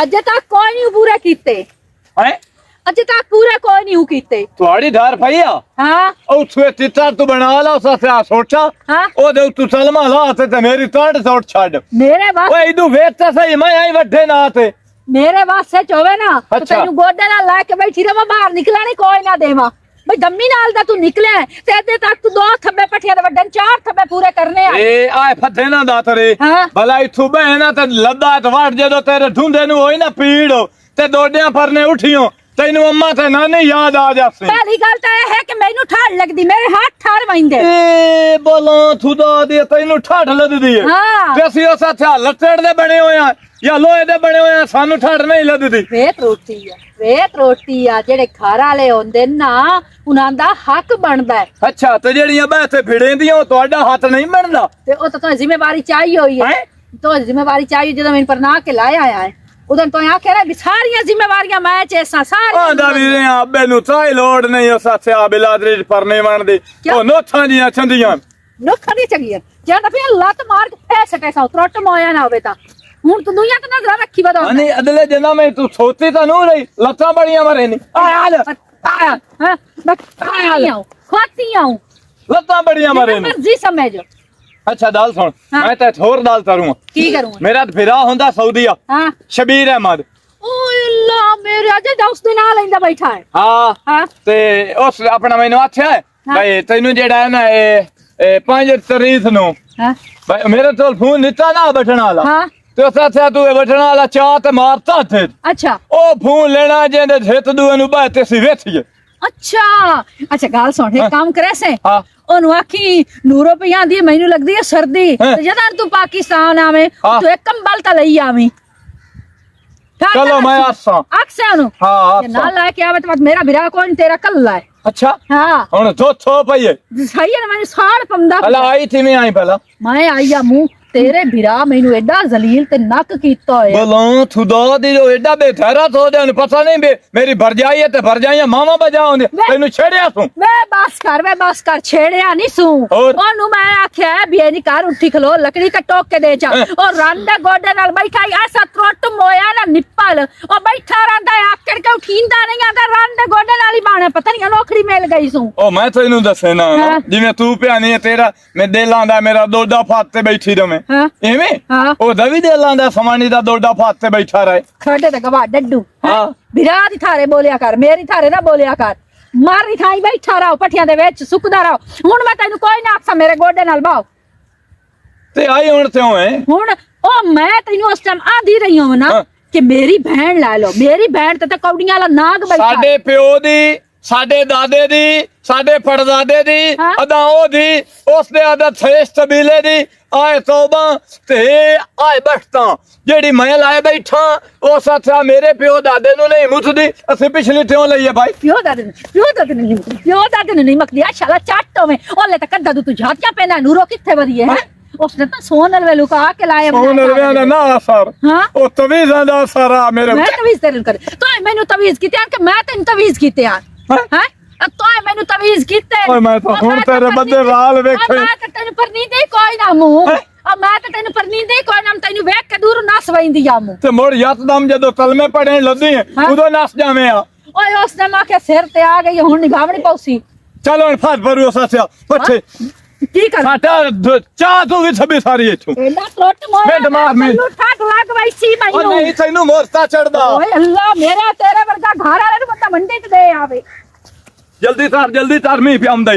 अजे तक कोई नहीं पूरे कीते हैं अजे तक पूरे कोई नहीं कीते ਤੁਹਾਡੀ ਧਾਰ ਪਈਆ हाँ ਉੱਥੇ ਤਿੱਤਾ ਤੂੰ ਬਣਾ ਲਾ ਉਸ ਤੇ ਆ ਸੋਚਾ हाँ ਉਹਦੇ ਤੂੰ ਸਲਮਾ ਲਾ ਤੇ ਮੇਰੀ ਟਾਂਡ ਸੋਟ ਛੱਡ मेरे वास्ते ਓਏ ਇਹਨੂੰ ਵੇਚ ਤਾਂ ਸਹੀ ਮੈਂ ਆਈ ਵੱਡੇ ਨਾ ਤੇ मेरे वास्ते चोवे ना तो अच्छा। तेनू गोडे नाल ला के बैठी रवा बाहर निकला नहीं कोई ना देवा भाई दम्मी नाल दा तू निकले ते अजे तक तू 2 थब्बे पठिया दे वड्डन 4 थब्बे पूरे करने आ ਏ ਆਏ ਫੱਦੇ ਨਾ ਦਾ ਤੇਰੇ हाँ ਭਲਾ ਇਥੋਂ ਬਹਿਣਾ ਤੇ ਲੱਦਾ ਤੇ ਵੜ ਜਦੋਂ ਤੇਰੇ ਢੁੰਡੇ ਨੂੰ ਹੋਈ ਨਾ ਪੀੜ ਤੇ ਦੋਡਿਆਂ ਫਰਨੇ ਉਠਿਓ ਤੈਨੂੰ ਅੰਮਾ ਤੇ ਨਾਨੀ ਯਾਦ ਆ ਜਾਸੇ पहली गल तो यह है कि मैनू ठाड़ लगदी मेरे हाथ ठाड़ वहिंदे ਏ ਬੋਲਾਂ ਖੁਦਾ ਦੇ ਤੈਨੂੰ ਠਾਠ ਲੱਦਦੀ ਏ हाँ ਤੇ ਅਸੀਂ ਉਸ ਹੱਥ ਲੱਤੜ ਦੇ ਬਣੇ ਹੋਏ ਆ ਜਾਂ ਲੋਹੇ ਦੇ ਬਣੇ ਹੋਏ ਆ ਸਾਨੂੰ ਠਾਠ ਨਹੀਂ ਲੱਦਦੀ ਵੇਤ ਰੋਟੀ ਆ ਜਿਹੜੇ ਘਰ ਵਾਲੇ ਹੁੰਦੇ ਨਾ ਉਹਨਾਂ ਦਾ ਹੱਕ ਬਣਦਾ ਹੈ ਅੱਛਾ ਤੇ ਜਿਹੜੀਆਂ ਬੈਠੇ ਫਿੜੇਂਦੀਆਂ ਉਹ ਤੁਹਾਡਾ ਹੱਥ ਨਹੀਂ ਬਣਦਾ ਤੇ ਉਹ ਤਾਂ ਜ਼ਿੰਮੇਵਾਰੀ ਚਾਹੀ ਹੋਈ ਹੈ ਹੈਂ? तो जिम्मेवारी चाहिए ਜਦੋਂ ਮੈਨੂੰ ਪਰਨਾ ਕੇ ਲਾਇਆ ਆਇਆ ਹੈ ਉਦੋਂ ਤੋਂ ਆਖਿਆ ਨਾ ਵੀ ਸਾਰੀਆਂ ਜ਼ਿੰਮੇਵਾਰੀਆਂ ਮੈਂ ਚੇਸਾਂ ਸਾਰੀਆਂ ਆਂਦਾ ਵੀਰੇ ਆਬੇ ਨੂੰ ਚਾਹੀ ਲੋੜ ਨਹੀਂ ਉਸ ਹੱਥਿਆ ਬਿਲਾਦਰੀ ਚ ਪਰਨੇ ਬਣਦੇ ਉਹ ਨੋਥਾਂ ਦੀਆਂ ਛੰਦੀਆਂ ਨੋਖਾਂ ਦੀ ਚੰਗੀਆਂ ਜਾਂਦਾ ਫਿਰ ਲੱਤ ਮਾਰ ਕੇ ਫੇਰ ਸਟੇ ਸਾ ਤਰਟ ਮੋਇਆ ਨਾ ਹੋਵੇ ਤਾਂ ਹੁਣ ਤੂੰ ਦੁਨੀਆ ਤੇ ਨਜ਼ਰ ਰੱਖੀ ਬਦਾ ਅਨੇ ਅਦਲੇ ਜਨਾ ਮੈਂ ਤੂੰ ਸੋਤੀ ਤਾਂ ਨੂੰ ਰਹੀ ਲੱਤਾਂ ਬੜੀਆਂ ਮਰੇ ਨਹੀਂ ਆ ਲੈ ਆਇਆ ਹਾਂ ਮੈਂ ਖਾਤੀ ਆਉਂ ਲੱਤਾਂ ਬੜੀਆਂ ਮਰੇ ਨਹੀਂ ਮਰਜ਼ੀ ਸਮਝ ਅੱਛਾ ਦਾਲ ਸੁਣ ਹਾਂ। ਮੈਂ ਤਾਂ ਹੋਰ ਦਾਲ ਤਰੂੰ ਕੀ ਕਰੂੰ ਮੇਰਾ ਫਿਰਾ ਹੁੰਦਾ ਸਾਊਦੀਆ ਹਾਂ ਸ਼ਬੀਰ ਅਹਿਮਦ ਓਏ ਅੱਲਾ ਮੇਰੇ ਅਜੇ ਦੋਸਤ ਦੇ ਨਾਲ ਲੈਂਦਾ ਬੈਠਾ ਹੈ ਹਾਂ ਹਾਂ ਤੇ ਉਸ ਆਪਣਾ ਮੈਨੂੰ ਆਖਿਆ ਹਾਂ। ਬਈ ਤੈਨੂੰ ਜਿਹੜਾ ਹੈ ਨਾ ਇਹ 5 ਤਰੀਕ ਨੂੰ ਹਾਂ ਬਈ ਮੇਰੇ ਤੋਂ ਫੋਨ ਦਿੱਤਾ ਨਾ ਬਟਨ ਵਾਲਾ ਹਾਂ ਤੇ ਉਸ ਆਖਿਆ ਤੂੰ ਇਹ ਬਟਨ ਵਾਲਾ ਚਾਹ ਤੇ ਮਾਰਤਾ ਤੇ ਅੱਛਾ ਉਹ ਫੋਨ ਲੈਣਾ ਜਿਹਦੇ ਹਿੱਤ ਦੂਏ ਨੂੰ ਬਾਹ ਤੇ ਸੀ ਵੇਖੀਏ ਅੱਛਾ ਗੱਲ ਸੁਣ ਹਾਂ। ਇੱਕ ਕੰਮ ਕਰੇ ਸੇ ਹਾਂ ਉਹਨੂੰ ਆਖੀ ਨੂਰੋ ਪਈ ਆਂਦੀ ਹੈ, ਮੈਨੂੰ ਲੱਗਦੀ ਹੈ ਸਰਦੀ ਹਾਂ। ਤੇ ਜਦੋਂ ਤੂੰ ਪਾਕਿਸਤਾਨ ਆਵੇਂ ਹਾਂ। ਤੂੰ ਇੱਕ ਕੰਬਲ ਤਾਂ ਲਈ ਆਵੀਂ ਚਲੋ ਮੈਂ ਆਸਾਂ ਆਖਸੇ ਉਹਨੂੰ ਹਾਂ ਜੇ ਨਾ ਆਸਾਂ ਲੈ ਕੇ ਆਵੇ ਤਾਂ ਮੇਰਾ ਵਿਰਾ ਕੋਈ ਨੀ ਤੇਰਾ ਕੱਲਾ ਹੈ ਅੱਛਾ ਹਾਂ ਹੁਣ ਥੋ ਪਈਏ ਸਹੀ ਹੈ ਨਾ ਮੈਨੂੰ ਸਾੜ ਪੰਦਾ ਹਲਾ ਆਈ ਥੀ ਮੈਂ ਆਈ ਪਹਿਲਾਂ ਮੈਂ ਆਈ ਆ ਮੂੰਹ ਤੇਰੇ ਵਿਰਾ ਮੈਨੂੰ ਐਡਾ ਜ਼ਲੀਲ ਤੇ ਨੱਕ ਕੀਤਾ ਹੋਇਆ ਬਲੋਂ ਥੁਦਾ ਦੀ ਜੋ ਐਡਾ ਬੇਥਰਾ ਥੋ ਦੇ ਨੂੰ ਪਤਾ ਨਹੀਂ ਬੇ ਮੇਰੀ ਭਰਜਾਈ ਹੈ ਤੇ ਭਰਜਾਈਆਂ ਮਾਮਾ ਬਜਾਉਂਦੇ ਤੈਨੂੰ ਛੇੜਿਆ ਤੂੰ ਵੇ ਬਸ ਕਰ ਛੇੜਿਆ ਨਹੀਂ ਸੂ ਹੋਰ? ਉਹਨੂੰ ਮੈਂ ਆਖਿਆ ਵੀ ਇਹਦੀ ਘਰ ਉੱਠੀ ਖਲੋ ਲੱਕੜੀ ਕਾ ਟੋਕ ਕੇ ਦੇ ਜਾ ਉਹ ਰੰਦਾ ਗੋਡੇ ਨਾਲ ਬੈਠਾ ਐਸਾ ਟਰਟ ਮੋਇਆ ਨਾ ਨਿੱਪਲ ਉਹ ਬੈਠਾ ਰਹਿੰਦਾ ਆਕੜ ਕੇ ਉਠੀਂਦਾ ਨਹੀਂ ਆਂਦਾ ਰੰਦੇ ਗੋਡੇ ਨਾਲ ਹੀ ਬਾਣਾ ਪਤਾ ਨਹੀਂ ਨੌਕਰੀ ਮਿਲ ਗਈ ਸੂ ਉਹ ਮੈਂ ਤੈਨੂੰ ਦੱਸੇ ਨਾ ਹਾਂ। ਜਿਵੇਂ ਤੂੰ ਪਿਆਨੀ ਤੇਰਾ ਮੈਂ ਦਿਲਾਂ ਦਾ ਮੇਰਾ ਦੋਡਾ ਫੱਤ ਤੇ ਬੈਠੀ ਰਵੇਂ ਹਾਂ ਐਵੇਂ ਹਾਂ ਉਹ ਦਵੀ ਦਿਲਾਂ ਦਾ ਸਮਾਨੀ ਦਾ ਦੋਡਾ ਫੱਤ ਤੇ ਬੈਠਾ ਰਹੇ ਖੜੇ ਤੇ ਗਵਾ ਡੱਡੂ ਹਾਂ ਵਿਰਾ ਦੀ ਥਾਰੇ ਬੋਲਿਆ ਕਰ ਮੇਰੀ ਥਾਰੇ ਨਾ ਬੋਲਿਆ ਕਰ ਮਾਰੀ ਥਾਈ ਬੈਠਾ ਰਹੋ ਪੱਠਿਆਂ ਦੇ ਵਿੱਚ ਸੁੱਕਦਾ ਰਹੋ ਹੁਣ ਮੈਂ ਤੈਨੂੰ ਕੋਈ ਨਾ ਆਖਾਂ ਮੇਰੇ ਗੋਡੇ ਨਾਲ ਬਾਓ ਤੇ ਆਈ ਹੁਣ ਤਿਉਂ ਹੈ ਹੁਣ ਉਹ ਮੈਂ ਤੈਨੂੰ ਉਸ ਟਾਈਮ ਆਦੀ ਰਹੀ ਹਾਂ ਨਾ ਹਾਂ। ਕਿ ਮੇਰੀ ਭੈਣ ਲੈ ਲਓ ਮੇਰੀ ਭੈਣ ਤੇ ਕੌਡੀਆਂ ਵਾਲਾ ਨਾਗ ਬੈਠਾ ਸਾਡੇ ਪਿਓ ਦੀ ਸਾਡੇ ਦਾਦੇ ਦੀ ਸਾਡੇ ਪੜਦਾਦੇ ਦੀ ਹਾਂ। ਅਦਾ ਉਹਦੀ ਉਸ ਦੇ ਅਦਾ ਥੇਸ ਤਬੀਲੇ ਦੀ ਆਏ ਤੋਬਾ ਤੇ ਆਏ ਬਖਤਾਂ ਜਿਹੜੀ ਮੈਂ ਲਾਏ ਬੈਠਾ ਉਹ ਸਾਥਾ ਮੇਰੇ ਪਿਓ ਦਾਦੇ ਨੂੰ ਨਹੀਂ ਮੁੱਥਦੀ ਅਸੀਂ ਪਿਛਲੀ ਤਿਉਂ ਲਈਏ ਭਾਈ ਪਿਓ ਦਾ ਦਿਨ ਨਹੀਂ ਮਕਦੀ ਆ ਸ਼ਾਲਾ ਚੱਟ ਹੋਵੇਂ ਉਹਲੇ ਤਾਂ ਕੱਦਾ ਤੂੰ ਝਾਤੀਆਂ ਪੈਣਾ ਨੂਰੋ ਕਿੱਥੇ ਵਰੀਏ ਹੈ ਉਸਨੇ ਤਾਂ ਸੋਨਲ ਵੇ ਲੁਕਾ ਕੇ ਲਾਏ ਉਹ ਨਰਵਿਆਂ ਦਾ ਨਾ ਅਸਰ ਹਾਂ ਉਹ ਤਵੀਜ਼ਾਂ ਦਾ ਸਾਰਾ ਮੇਰੇ ਮੈਂ ਤਵੀਜ਼ ਤੇਰੇ ਕਰ ਤੂੰ ਮੈਨੂੰ ਤਵੀਜ਼ ਕੀਤੀ ਆ ਕਿ ਮੈਂ ਤੈਨੂੰ ਤਵੀਜ਼ ਕੀਤੀ ਆ ਹੈ ਤੂੰ ਮੈਨੂੰ ਤਵੀਜ਼ ਕੀਤੀ ਓਏ ਮੈਂ ਤਾਂ ਹੁਣ ਤੇਰੇ ਬੰਦੇ ਰਾਲ ਵੇਖੇ ਮੈਂ ਤਾਂ ਤੈਨੂੰ ਪਰਨੀ ਦੇ ਕੋਈ ਨਾ ਮੂੰਹ ਆ ਮੈਂ ਤਾਂ ਤੈਨੂੰ ਪਰਨੀ ਦੇ ਕੋਈ ਨਾ ਤੈਨੂੰ ਵੇਖ ਕੇ ਦੂਰ ਨਸ ਵੈਂਦੀ ਆ ਮੂੰਹ ਤੇ ਮੋੜ ਯਤਦਮ ਜਦੋਂ ਕਲਮੇ ਪੜਨ ਲੱਦੀ ਉਦੋਂ ਨਸ ਜਾਵੇਂ ਆ ਓਏ ਉਸਨੇ ਮਾਂ ਕੇ ਸਿਰ ਤੇ ਆ ਗਈ ਹੁਣ ਨਿਭਾਵਣੀ ਪੌਸੀ ਚਲੋ ਹੁਣ ਫਸ ਪਰੂ ਸਾਥਿਆ ਪੱਛੇ ਕੀ ਕਰ ਸਾਡਾ ਚਾਹ ਤੂੰ ਵੀ ਸਭੀ ਸਾਰੀ ਇੱਥੋਂ ਇਹਦਾ ਟੁੱਟ ਮੋਇਆ ਮਿੰਟ ਮਾਰ, ਮਿੰਟ। ਮੈਨੂੰ ਠਾਕ ਲੱਗ ਵਈ ਸੀ ਉਹ ਮੈਨੂੰ ਨਹੀਂ ਤੈਨੂੰ ਮੋਰਤਾ ਚੜਦਾ ਓਏ ਅੱਲਾ ਮੇਰਾ ਤੇਰੇ ਵਰਗਾ ਘਰ ਵਾਲੇ ਨੂੰ ਬੰਦਾ ਮੰਡੀ ਚ ਦੇ ਆਵੇ ਜਲਦੀ ਤਾਰ ਮੀਂਹ ਪਿਆਉਂਦਾ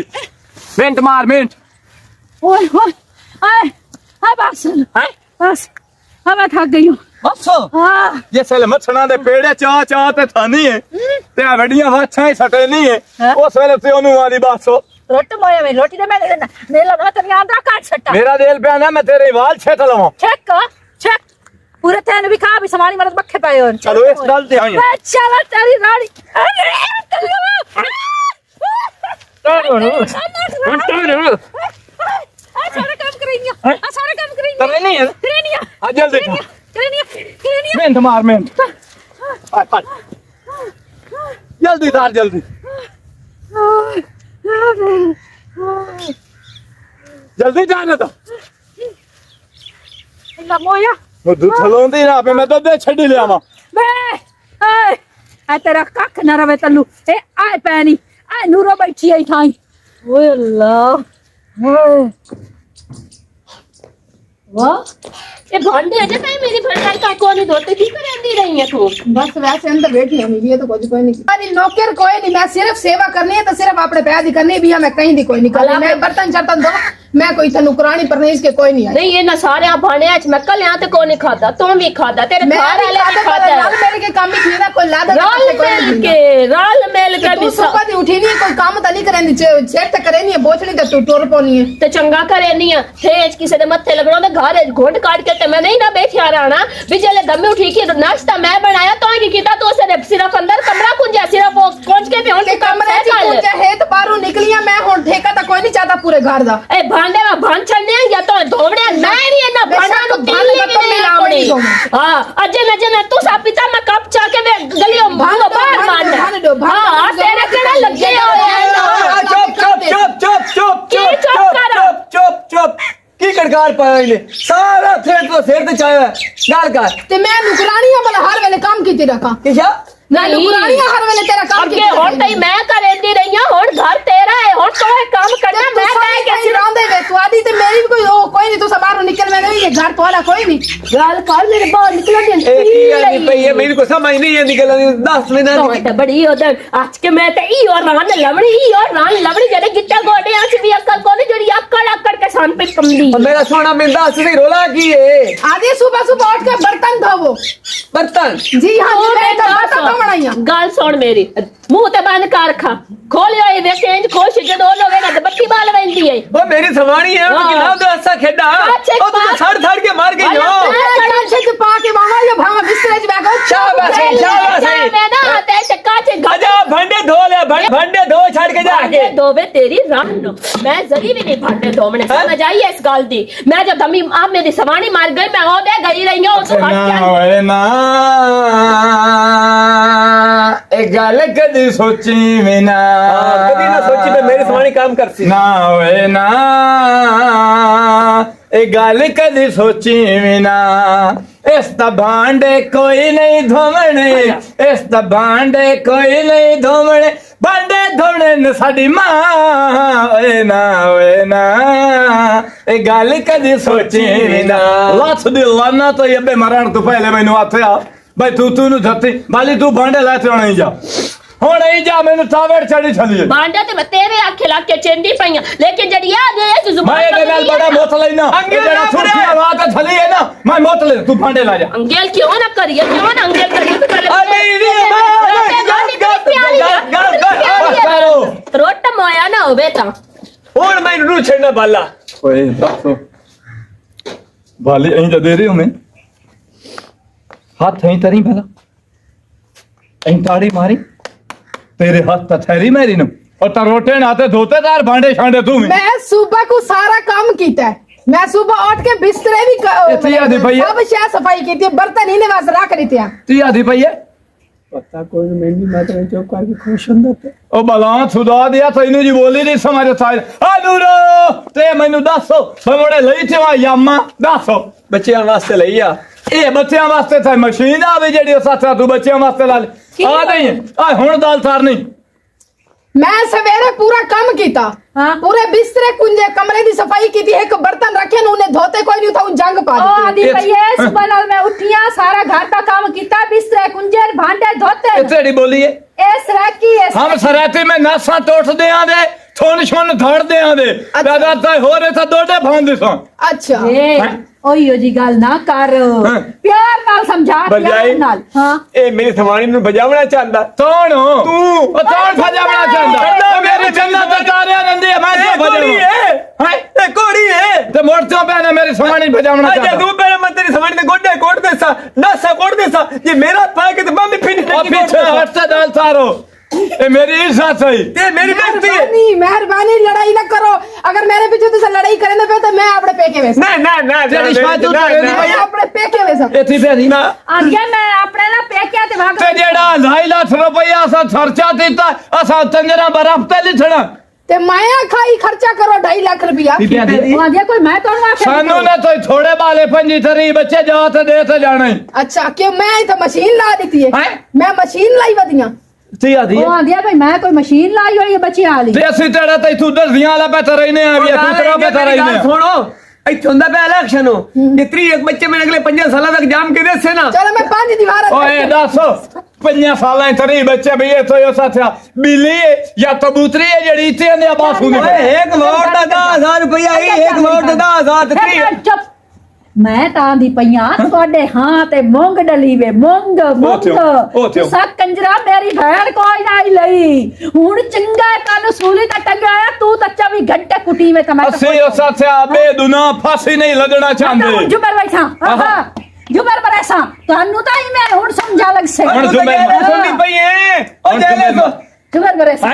ਮਿੰਟ ਮਾਰ ਮਿੰਟ ਓਏ ਓਏ ਆਏ ਬਸ ਹੈ ਬਸ ਮੈਂ ਥੱਕ ਗਈ ਹੂੰ ਬਸ ਹਾਂ ਇਹ ਸਲ ਮੱਛਣਾ ਦੇ ਪੇੜੇ ਚਾਹ ਤੇ ਥਾਨੀ ਹੈ ਤੇ ਆ ਵੱਡੀਆਂ ਵਾਛਾਂ ਹੀ ਸਟੇ ਨਹੀਂ ਹੈ ਹੈਂ? ਉਸ ਵੇਲੇ ਤੇ ਉਹਨੂੰ ਆਦੀ ਬਸ ਰੋਟ ਮੋਇਆ ਵੇ ਰੋਟੀ ਦੇ ਮੈਂ ਦੇ ਲਾ ਤੇਰੀ ਆਂਦਾ ਕੱਟ ਸੱਟਾ ਮੇਰਾ ਦਿਲ ਪਿਆ ਨਾ ਮੈਂ ਤੇਰੇ ਵਾਲ ਛੇਟ ਲਵਾਂ ਚੈੱਕ ਪੂਰੇ ਤੈਨੂੰ ਵੀ ਖਾ ਵੀ ਸਮਾਨੀ ਮਰਦ ਬੱਖੇ ਪਏ ਹੋਣ ਚਲੋ ਇਸ ਗੱਲ ਤੇ ਆਈਆਂ ਚਲਾ ਤੇਰੀ ਰਾਣੀ ਸਾਰਾ ਕੰਮ ਕਰੀਆਂ ਤਰੇ ਨਹੀਂ ਹੈ ਕਰੇਨੀਆਂ ਆ ਜਲਦੀ ਕਰੇਨੀਆਂ ਮਿੰਟ ਮਾਰ ਮਿੰਟ ਆ ਜਲਦੀ ਜਲਦੀ ਜਾਣਾ ਤਾਂ ਇੰਨਾ ਮੋਇਆ ਉਹ ਦੁੱਧ ਥਲੋਂਦੀ ਨਾ ਆਪੇ ਮੈਂ ਦੁੱਧ ਛੱਡੀ ਲਿਆਵਾਂ ਮੈਂ ਐ ਤੇਰਾ ਕੱਖ ਨਾ ਰਵੇ ਤੱਲੂ ਇਹ ਆਏ ਪੈਣੀ ਐ ਨੂਰੋ ਬੈਠੀ ਆਈ ਥਾਈ ਓਏ ਅੱਲਾ वाह ये भांडे अजय ताई मेरी भरजाई का को नहीं धोते की करती रही है तू बस वैसे अंदर बैठी हूँ ये तो कोई नहीं अरे नौकर कोई नहीं मैं सिर्फ सेवा करनी है तो सिर्फ अपने पैर दी करनी भी है मैं कहीं दी कोई नहीं करनी मैं बर्तन चर्तन दो मैं कोई थे नुकरानी पर नहीं इसके कोई नहीं आई नहीं ये ना सारे आप भांडे आज मैं कल यहाँ तक को नहीं खाता तुम भी खाता तेरे मैं घर वाले भी खाता लाल मेल के काम में ना कोई लादा राल मेल के तू भी सुबह दी उठी नहीं कोई काम तो नहीं करेंदी छेड़ तक करे नहीं बोचड़ी तो तू टोर पोनी है ते चंगा करे नहीं है थेज किसे दे मत्थे लगणो ते घर घोंट काट के ते मैं नहीं ना बैठिया रहना भी चले दमे उठी के नाश्ता मैं बनाया तो की कीता तो सिर्फ अंदर कमरा कुंजा सिर्फ वो कोंच के पे के कमरे ची कुंजा है तो बाहरों निकलिया मैं हुन ठेका तो कोई नहीं चाहता पूरे घर दा ए भांडे में भान चढ़ने या तो धोवड़े मैं नहीं ना भांडा नु तीन नहीं लावणी हां अजय तू सा पिता मैं कप चा के गलियों भांगो बाहर मारना हां तेरे केड़ा लगे हो चुप की कड़कार पाया इन्हें सारा थेट तो सिर ते चाया गाल कर ते मैं नुकरानी भला हर वेले काम कीती रखा किया मैं नुकरानी हर वेले तेरा काम कीती हुन तई मैं करेंदी रही हूं हुन घर तेरा है हुन तो काम करना मैं कैसे रांदे वे तू आदी ते मेरी भी कोई नहीं तू सब बाहर निकल मैं नहीं घर तो वाला कोई नहीं गाल कर मेरे बाहर निकल दे ए की आदमी पई है मेरी को समझ नहीं आंदी गल्लां दी 10 मिनट तो बड़ी उधर आज के मैं ते ई और रान लवड़ी जड़े गिट्टा गोडे आज भी अक्कल कोनी जड़ी अक्कड़ के सान पे कमली मेरा सोना में 10 नहीं रोला की है आधी सुबह उठ के बर्तन धोवो बर्तन जी हां जी मैं तो बर्तन धोवणाइया गाल सुन मेरी मुंह ते बंद कर खा खोलियो ये चेंज खोश जे दो लोग ना बत्ती बाल वेंदी है वो मेरी सवाणी है उनकी नाम तो ऐसा खेड़ा ओ तू सड़ के मार गई हो छत पा के मामा ये भावा बिस्तर ज बैठो शाबाश मैं ना ते चक्का चे आजा भांडे धो ले भांडे धो छड़ के जाके धोबे तेरी रान मैं जरी भी नहीं भांडे धोमने समझ आई है इस गाल दी मैं जब दमी आप मेरी सवाणी मार गई मैं ओदे गई रही हूं तो ओए ना एक गल कदी सोची भी ना कदी ना सोची मैं मेरी सवाणी काम करसी ना ओए ना एक गल कदी सोची भी ना इस ता भांडे कोई नहीं धोवणे इस ता भांडे कोई नहीं धोवणे भांडे धोवणे न साडी मां ओए ना ए गल कदी सोची भी ना लाथ दी लाना तो ये बे मरण तो पहले मैनू हाथ आ भाई तू नु धत्ती बाली तू भांडे लाते होने जा हुण ही जा मैनू तावड़ चढ़ी चली भांडे ते मैं तेरे आखे ला के चेंडी पईया लेकिन जड़ी याद है तू जुबान मैं दे नाल बड़ा मोत लेना ये जरा सुरती आवाज तो चली है ना मैं मोत ले तू भांडे ला जा अंगेल क्यों ना करिए क्यों ना अंगेल करिए तो पहले करो रोट मोया ना होवे ता हुण मैनू छेड़ना बाला ओए दसो बाली अहीं जा दे रही हूं मैं हाथ अहीं तरी भला अहीं ताड़ी मारी तेरे हाथ तो ठहरी मेरी न और तरोटे नाते धोते तार भांडे छांडे तू में मैं सुबह को सारा काम कीता है मैं सुबह उठ के बिस्तरे भी इतनी आधी पई है सब शय सफाई की थी बर्तन ही ने वास रख रही थी ती आधी पई है पता कोई मेहंदी माता ने चौक करके खुश होंदा ते ओ बला खुदा दिया तैनू जी बोली नहीं समारे सारे आलूरो ते मैनू दसो बमोड़े लई थे यामा दसो बच्चियां वास्ते लई आ ए बच्चियां वास्ते था मशीन आवे जेडी साथा तू बच्चियां वास्ते ला ले आ नहीं आ हुन दाल तारनी मैं सवेरे पूरा काम कीता पूरे बिस्तरे कुंजे कमरे दी सफाई की थी एक बर्तन रखे न उन्हें धोते कोई नहीं था उन जंग पा ओ आदि भैया सुबह नाल मैं उठिया सारा घर का काम कीता बिस्तरे कुंजे भांडे धोते तेरी बोली है ए सराकी हम सराती में नासा तोड़ दे आंदे थोन छोन धड़ दे आंदे दादा तो हो रे था दोडे भांदे सो अच्छा ओयो जी गल ना कर प्यार नाल समझा प्यार नाल हां ए मेरी सवाणी नु बजावना चाहंदा कौन हो तू ओ कौन बजावना चाहंदा मेरी जन्नत तारे नंदी मैं तो कोड़ी है हां ए कोड़ी है ते मोड़तो पे मेरी सवाणी बजावना अच्छा चाहंदा तू पहले मैं तेरी सवाणी ने गोडे कोड देसा नसा कोड देसा ये मेरा पाए के तो मैं भी फिनिश और पीछे हट से डाल तारो ए मेरी इज्जत है ते मेरी बेइज्जती है मेहरबानी लड़ाई ना करो अगर मेरे पीछे तो लड़ाई करेंगे पे तो मैं अपने पेके में ना ना ना तेरी शादी तो मैं अपने पेके में सब एथी फेरी ना आगे मैं अपने ना पेके ते भाग ते जेड़ा 2.5 लाख रुपया असा खर्चा दिता असा तंजरा बर्फ ते लिखना ਤੇ ਮਾਇਆ ਖਾਈ ਖਰਚਾ ਕਰੋ 2.5 ਲੱਖ ਰੁਪਇਆ ਉਹ ਆਂਦੀ ਕੋਈ ਮੈਂ ਤੁਹਾਨੂੰ ਆਖਿਆ ਸਾਨੂੰ ਨਾ ਤੋਈ ਥੋੜੇ ਬਾਲੇ ਪੰਜੀ ਤਰੀ ਬੱਚੇ ਜਾ ਤੇ ਦੇ ਤੇ ਜਾਣਾ ਹੀ ਅੱਛਾ ਕਿਉਂ ਮੈਂ ਤਾਂ ਮਸ਼ੀਨ ਲਾ ਦਿੱਤੀ ਹੈ ਹੈਂ? ਮੈਂ ਮਸ਼ੀਨ ਲਾਈ ਵਧੀਆਂ ਤੀ ਆਦੀ ਉਹ ਆਂਦੀ ਭਾਈ ਮੈਂ ਕੋਈ ਮਸ਼ੀਨ ਲਾਈ ਹੋਈ ਹੈ ਬੱਚਿਆਂ ਵਾਲੀ ਤੇ ਅਸੀਂ ਤੇਰਾ ਤੇ ਤੂੰ ਦਰਦੀਆਂ ਵਾਲਾ ਪਤਾ ਰਹਿਨੇ ਆ ਵੀ ਤੂੰ ਤੇਰਾ ਪਤਾ ਰਹਿਨੇ ਆ ਸੁਣੋ ਇੱਥੇ ਹੁੰਦਾ ਪਿਆ ਇਲੈਕਸ਼ਨ ਜੇ 30 ਬੱਚੇ ਮੈਨੂੰ ਅਗਲੇ 5 ਸਾਲਾਂ ਤੱਕ ਜਾਮ ਕੇ ਦੇਸੇ ਨਾ ਚਲੋ ਮੈਂ 5 ਦੀਵਾਰਾਂ ਓਏ ਦੱਸ 5 ਸਾਲਾਂ ਤਰੀ ਬੱਚੇ ਵੀ ਇੱਥੋਂ ਹੀ ਸਾਥਿਆ ਬਿੱਲੀ ਹੈ ਜਾਂ ਕਬੂਤਰੀ ਹੈ ਜਿਹੜੀ ਇੱਥੇ ਨੇ ਆਵਾਜ਼ ਸੁਣੀ ਓਏ ਇੱਕ ਵੋਟ ਦਾ 10,000 ਰੁਪਇਆ ਹੀ ਇੱਕ ਵੋਟ ਦਾ 10,000 ਤੇ 30 ਚੁੱਪ ਮੈਂ ਤਾਂ ਦੀ ਪਈਆਂ ਤੁਹਾਡੇ ਹਾਂ ਤੇ ਮੂੰਗ ਡਲੀ ਵੇ ਮੂੰਗ ਉਹ ਥਿਓ। ਸਾ ਕੰਜਰਾ ਮੇਰੀ ਭੈਣ ਕੋਈ ਨਾ ਹੀ ਲਈ ਹੁਣ ਚੰਗਾ ਕਾਨੂੰ ਸੂਲੀ ਤਾਂ ਟੰਗਾਇਆ ਤੂੰ ਤਾਂ 24 ਘੰਟੇ ਕੁੱਟੀ ਵੇ ਤਾਂ ਮੈਂ ਤਾਂ ਅਸੀਂ ਉਹ ਸਾਥਿਆ ਬੇਦੁਨਾ ਫਾਂਸੀ ਨਹੀਂ ਲੱਗਣਾ ਚਾਹੁੰਦੇ ਜੁਬਰ ਬੈਠਾ ਆਹਾ ਜੁਬਰ ਬਰੇਸਾ ਤੁਹਾਨੂੰ ਤਾਂ ਹੀ ਮੈਂ ਹੁਣ ਸਮਝਾ ਲੱਗ ਸੇ ਹੁਣ ਹੁਣ ਜੋ ਮੈਂ- ਜੁਮੇ ਸੁਣਦੀ ਪਈ ਏ ਉਹ ਜੇਲੇ ਤੋਂ ਜੁਬਰ ਬਰੇਸਾ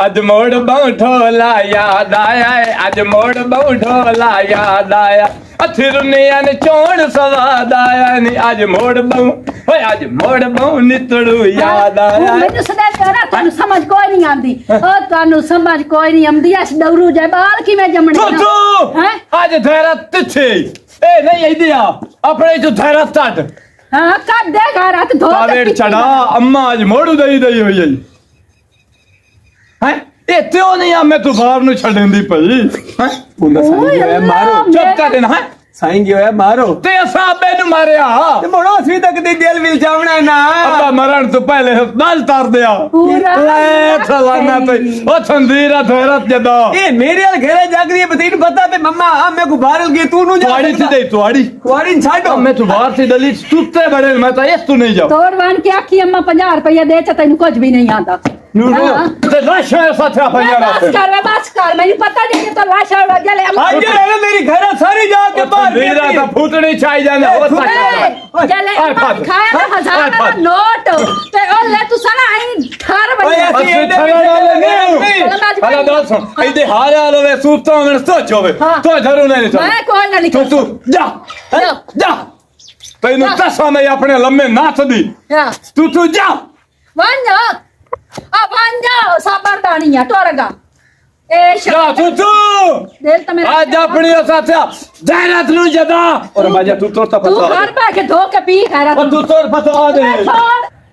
ਅੱਜ ਮੋੜ ਬਹੁ ਢੋਲਾ ਯਾਦ ਆਇਆ ਏ, ਅੱਜ ਮੋੜ ਬਹੁ ਢੋਲਾ ਯਾਦ ਆਇਆ ਅਥਿਰਨੀਆਂ ਨੇ ਚੋਣ ਸਵਾਦ ਆਇਆ ਨੀ ਅੱਜ ਮੋੜ ਬਹੁ ਓਏ ਅੱਜ ਮੋੜ ਬਹੁ ਨਿਤੜੂ ਯਾਦ ਆਇਆ ਮੈਨੂੰ ਸਦਾ ਕਰਾ ਤੁਹਾਨੂੰ ਸਮਝ ਕੋਈ ਨਹੀਂ ਆਂਦੀ ਉਹ ਤੁਹਾਨੂੰ ਸਮਝ ਕੋਈ ਨਹੀਂ ਆਉਂਦੀ ਐਸ ਡੌਰੂ ਜੇ ਬਾਲ ਕਿਵੇਂ ਜੰਮਣੇ ਤੂੰ ਹੈਂ? ਅੱਜ ਧੈਰਾ ਤਿੱਥੇ ਇਹ ਨਹੀਂ ਆਈਦੀ ਆ ਆਪਣੇ ਚ ਧੈਰਾ ਤੱਟ ਹਾਂ ਕੱਢ ਦੇ ਘਰ ਹੱਥ ਧੋ ਕੇ ਕਾਵੇੜ ਪਿੱਛੇ ਚੜਾ ਅੰਮਾ ਅੱਜ ਮੋੜੂ ਦਈ ਹੋਈ ਹੈ ਹੈ ਇਹ ਤਿਉ ਨਹੀਂ ਆ ਮੈਂ ਤੂੰ ਬਾਹਰ ਨੂੰ ਛੱਡਣ ਦੀ ਪਈ ਹੈ ਬੁੰਦਾ ਸਾਈਂ ਓਏ ਹੋਇਆ ਮਾਰੋ ਅੱਲਾ। ਚੁੱਪ ਕਰ ਦੇਣਾ ਹੈ ਸਾਈਂ ਹੋਇਆ ਮਾਰੋ ਤੇ ਸਾਬੇ ਨੂੰ ਮਾਰਿਆ ਤੇ ਮੋੜੋ ਅਸੀਂ ਤੱਕ ਦੀ ਦਿਲ ਵਿਲ ਜਾਵਣਾ ਨਾ ਅੱਬਾ ਮਰਨ ਤੋਂ ਪਹਿਲੇ ਹਸਪਤਾਲ ਤਾਰ ਦਿਆ ਪੂਰਾ ਲੈ ਥਲਾਨਾ ਤੇ ਉਹ ਸੰਦੀਰਾ ਧੈਰਤ ਜਦਾ ਇਹ ਮੇਰੇ ਵਾਲ ਘਰੇ ਜਾਗਦੀ ਹੈ ਬਤੀਨ ਪਤਾ ਤੇ ਮੰਮਾ ਆ ਮੈਂ ਕੋ ਬਾਹਰ ਗਈ ਤੂੰ ਨੂੰ ਜਾ ਤੁਹਾਡੀ ਸੀ ਦੇ ਤੁਹਾਡੀ ਕੁਆਰੀ ਛੱਡੋ ਮੈਂ ਤੂੰ ਬਾਹਰ ਸੀ ਦਲੀ ਸੁੱਤੇ ਬੜੇ ਮੈਂ ਤਾਂ ਇਸ ਤੂੰ ਨਹੀਂ ਜਾ ਤੋੜ ਬਣ ਕੇ ਆਖੀ ਅੰਮਾ 50 ਰੁਪਏ ਦੇ ਚ ਤੈਨੂੰ ਕੁਝ ਵੀ ਨਹੀਂ ਆਂਦਾ ਹਾਂ। ਤੇ ਲਾਸ਼ਾਂ ਸਾਥਾ ਪੰਜਾ ਬਸ ਕਰ ਵੇ ਬਸ ਕਰ ਮੈਨੂੰ ਪਤਾ ਨਹੀਂ ਕਿ ਤੋ ਲਾਸ਼ਾ ਉਡਾ ਜਲੇ ਅੱਜ ਇਹ ਮੇਰੀ ਘਰੇ ਸਾਰੀ ਜਾ ਕੇ ਬਾਹਰ ਸੰਦੀਰਾ ਤਾਂ ਫੁੱਟਣੀ ਚਾਹੀ ਜਾਂਦੇ ਹੋ ਤੱਕ ਜਲੇ ਖਾਇਆ ਨਾ 1000 ਦਾ ਨੋਟ ਤੇ ਉਹ ਲੈ ਤੂੰ ਸਾਲਾ ਆਈ 18 ਓਏ ਵਜੇ ਅਸੀਂ ਅਸੀਂ ਥੜਾ ਨਹੀਂ। ਹਲਾ ਦੱਸ ਇਹਦੇ ਹਾਰ ਆ ਲਵੇ ਸੂਤਾਂ ਮੈਂ ਸੋਚ ਹੋਵੇ ਹਾਂ। ਤੋ ਧਰੂ ਨਹੀਂ ਮੈਂ ਕੋਈ ਨਾ ਲਿਖ ਤੂੰ ਜਾ ਹੈਂ? ਜਾ ਤੈਨੂੰ ਦੱਸਾਂ ਮੈਂ ਆਪਣੇ ਲੰਮੇ ਨਾਥ ਦੀ ਤੂੰ ਜਾ ਵਾਂਜਾ ਆ ਵਾਂਜਾ ਸਾਬਰਦਾਨੀਆ ਟੋਰਗਾ ਇਹ ਜਾ ਤੂੰ ਦਿਲ ਤਾਂ ਮੇਰਾ ਅੱਜ ਆਪਣੀ ਸਾਥਿਆ ਜ਼ਹਿਰਤ ਨੂੰ ਜਦਾ ਔਰ ਬਾਜਾ ਤੂੰ ਤੋਰ ਤਾਂ ਤੂੰ ਫਸਾ ਘਰ ਪਾ ਕੇ ਧੋ ਕੇ ਪੀ ਖੈਰਾ ਔਰ ਤੂੰ ਤੋਰ ਫਸਾ ਦੇ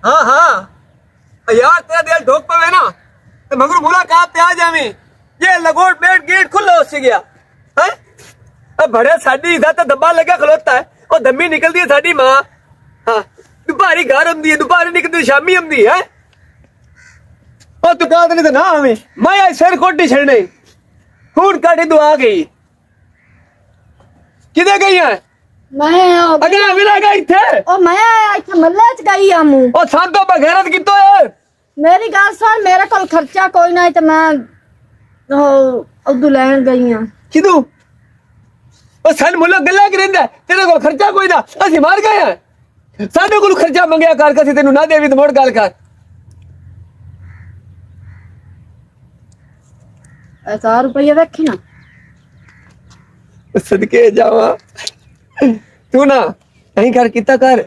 हाँ हाँ यार तेरा दिल ढोक पवे ना तो मगर मुलाकात पे आ जावे ये लगोट पेट गेट खुला उससे गया है अब बड़े साडी इधर तो दब्बा लगा खलोता है और दम्मी निकलती है साडी माँ हाँ दोपहरी घर आंदी है दोपहरी निकलती शामी आंदी है और तू कहा नहीं तो ना हमें मैं आज सिर कोटी छड़ने खून काटी तो आ गई किधर गई है मैं अगर मिला गई थे ਉਹ ਮੈਂ ਇੱਥੇ ਮੱਲੇ ਚ ਗਈ ਆ ਮੂੰ और सांतो बगैरत कितो है ਮੇਰੀ ਗੱਲ ਸੁਣ ਮੇਰੇ ਕੋਲ ਖਰਚਾ ਕੋਈ ਨਹੀਂ ਤੇ ਮੈਂ ਉਹ ਉਦੋਂ ਲੈਣ ਗਈ ਆ किदू ਉਹ ਸਨ ਮੁੱਲਾ ਗੱਲਾਂ ਕਰਿੰਦਾ ਤੇਰੇ ਕੋਲ ਖਰਚਾ ਕੋਈ ਨਾ ਅਸੀਂ ਮਾਰ ਗਏ ਆ ਸਾਡੇ ਕੋਲ ਖਰਚਾ ਮੰਗਿਆ ਕਰ ਕਸੀ ਤੈਨੂੰ ਨਾ ਦੇਵੀ ਤੇ ਮੋੜ ਗੱਲ ਕਰ 1000 ਰੁਪਏ ਵੇਖੀ ਨਾ ਸਦਕੇ ਜਾਵਾ ਤੂੰ ਨਾ ਨਹੀਂ ਕਰ ਕੀਤਾ ਕਰ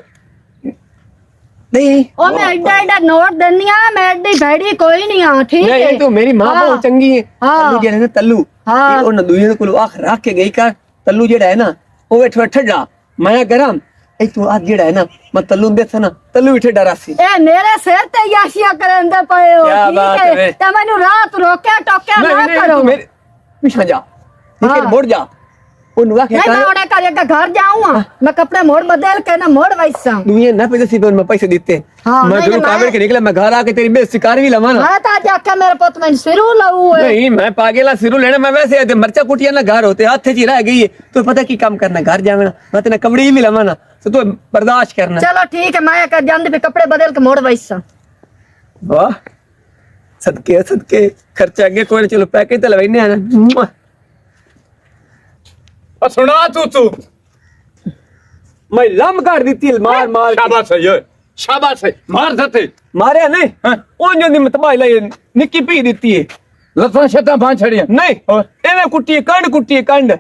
ਨਹੀਂ ਉਹ ਮੈਂ ਐਡਾ ਐਡਾ ਨੋਟ ਦਿੰਨੀ ਆ ਮੈਂ ਐਡੀ ਭੈੜੀ ਕੋਈ ਨਹੀਂ ਆ ਠੀਕ ਹੈ ਨਹੀਂ ਤੂੰ ਮੇਰੀ ਮਾਂ ਬਹੁਤ ਚੰਗੀ ਹੈ ਹਾਂ। ਤੱਲੂ ਜਿਹੜਾ ਨਾ ਤੱਲੂ ਹਾਂ। ਉਹ ਨਾ ਦੂਜੇ ਕੋਲ ਆਖ ਰੱਖ ਕੇ ਗਈ ਕਰ ਤੱਲੂ ਜਿਹੜਾ ਹੈ ਨਾ ਉਹ ਬੈਠਾ ਠੱਡਾ ਮੈਂ ਗਰਮ ਇਹ ਤੂੰ ਆ ਜਿਹੜਾ ਹੈ ਨਾ ਮੈਂ ਤੱਲੂ ਦੇ ਨਾ ਤੱਲੂ ਵੀ ਠੱਡਾ ਰਾਸੀ ਇਹ ਮੇਰੇ ਸਿਰ ਤੇ ਯਾਸ਼ੀਆ ਕਰਨ ਦੇ ਪਏ ਹੋ ਕਿਆ ਬਾਤ ਠੀਕ ਹੈ। ਹੈ ਤੇ ਮੈਨੂੰ ਰਾਤ ਰੋਕਿਆ ਟੋਕਿਆ ਨਾ ਕਰੋ ਤੂੰ ਮੇਰੇ ਪਿਛਾ ਜਾ ਠੀਕ ਹੈ ਹਾਂ। ਮੁੜ ਜਾ ਉਹਨੂੰ ਆਖੇ नहीं मैं ਕਰ उन्हें करेगा घर जाऊँ मैं कपड़े मोड़ बदल के ना मोड़ वैसा दुनिया ना पैसे सिर्फ मैं पैसे देते हाँ, मैं नहीं, जरूर मैं- कागज के निकला मैं घर आके तेरी बेइज्जती कार भी लवा ना मैं तो आज आके मेरे पुत में सिरू लऊ है नहीं मैं पागेला सिरू लेने मैं वैसे आते मरचा कुटिया ना घर होते हाथ से रह गई है तो पता की काम करना घर जावे ना मैं तेना कपड़े भी लवा ना तो तू बर्दाश्त करना चलो ठीक है मैं कर जाने पे कपड़े बदल के मोड़ वैसा वाह सदके सदके खर्चा आगे कोई चलो पैकेज तो लवेने आना ਸੁਣਾ ਤੂੰ मैं लम कर दी मार मार के। ਸ਼ਾਬਾਸ਼ ਹੈ ਸ਼ਾਬਾਸ਼ ਹੈ ਮਾਰ ਦਿੱਤੇ मारे नहीं हाँ। उन जो निमत भाई लाई निक्की पी देती है ਲੱਤਾਂ ਛੱਤਾਂ ਬਾਂ ਛੜੀਆਂ नहीं और? एवे कुट्टी है कंड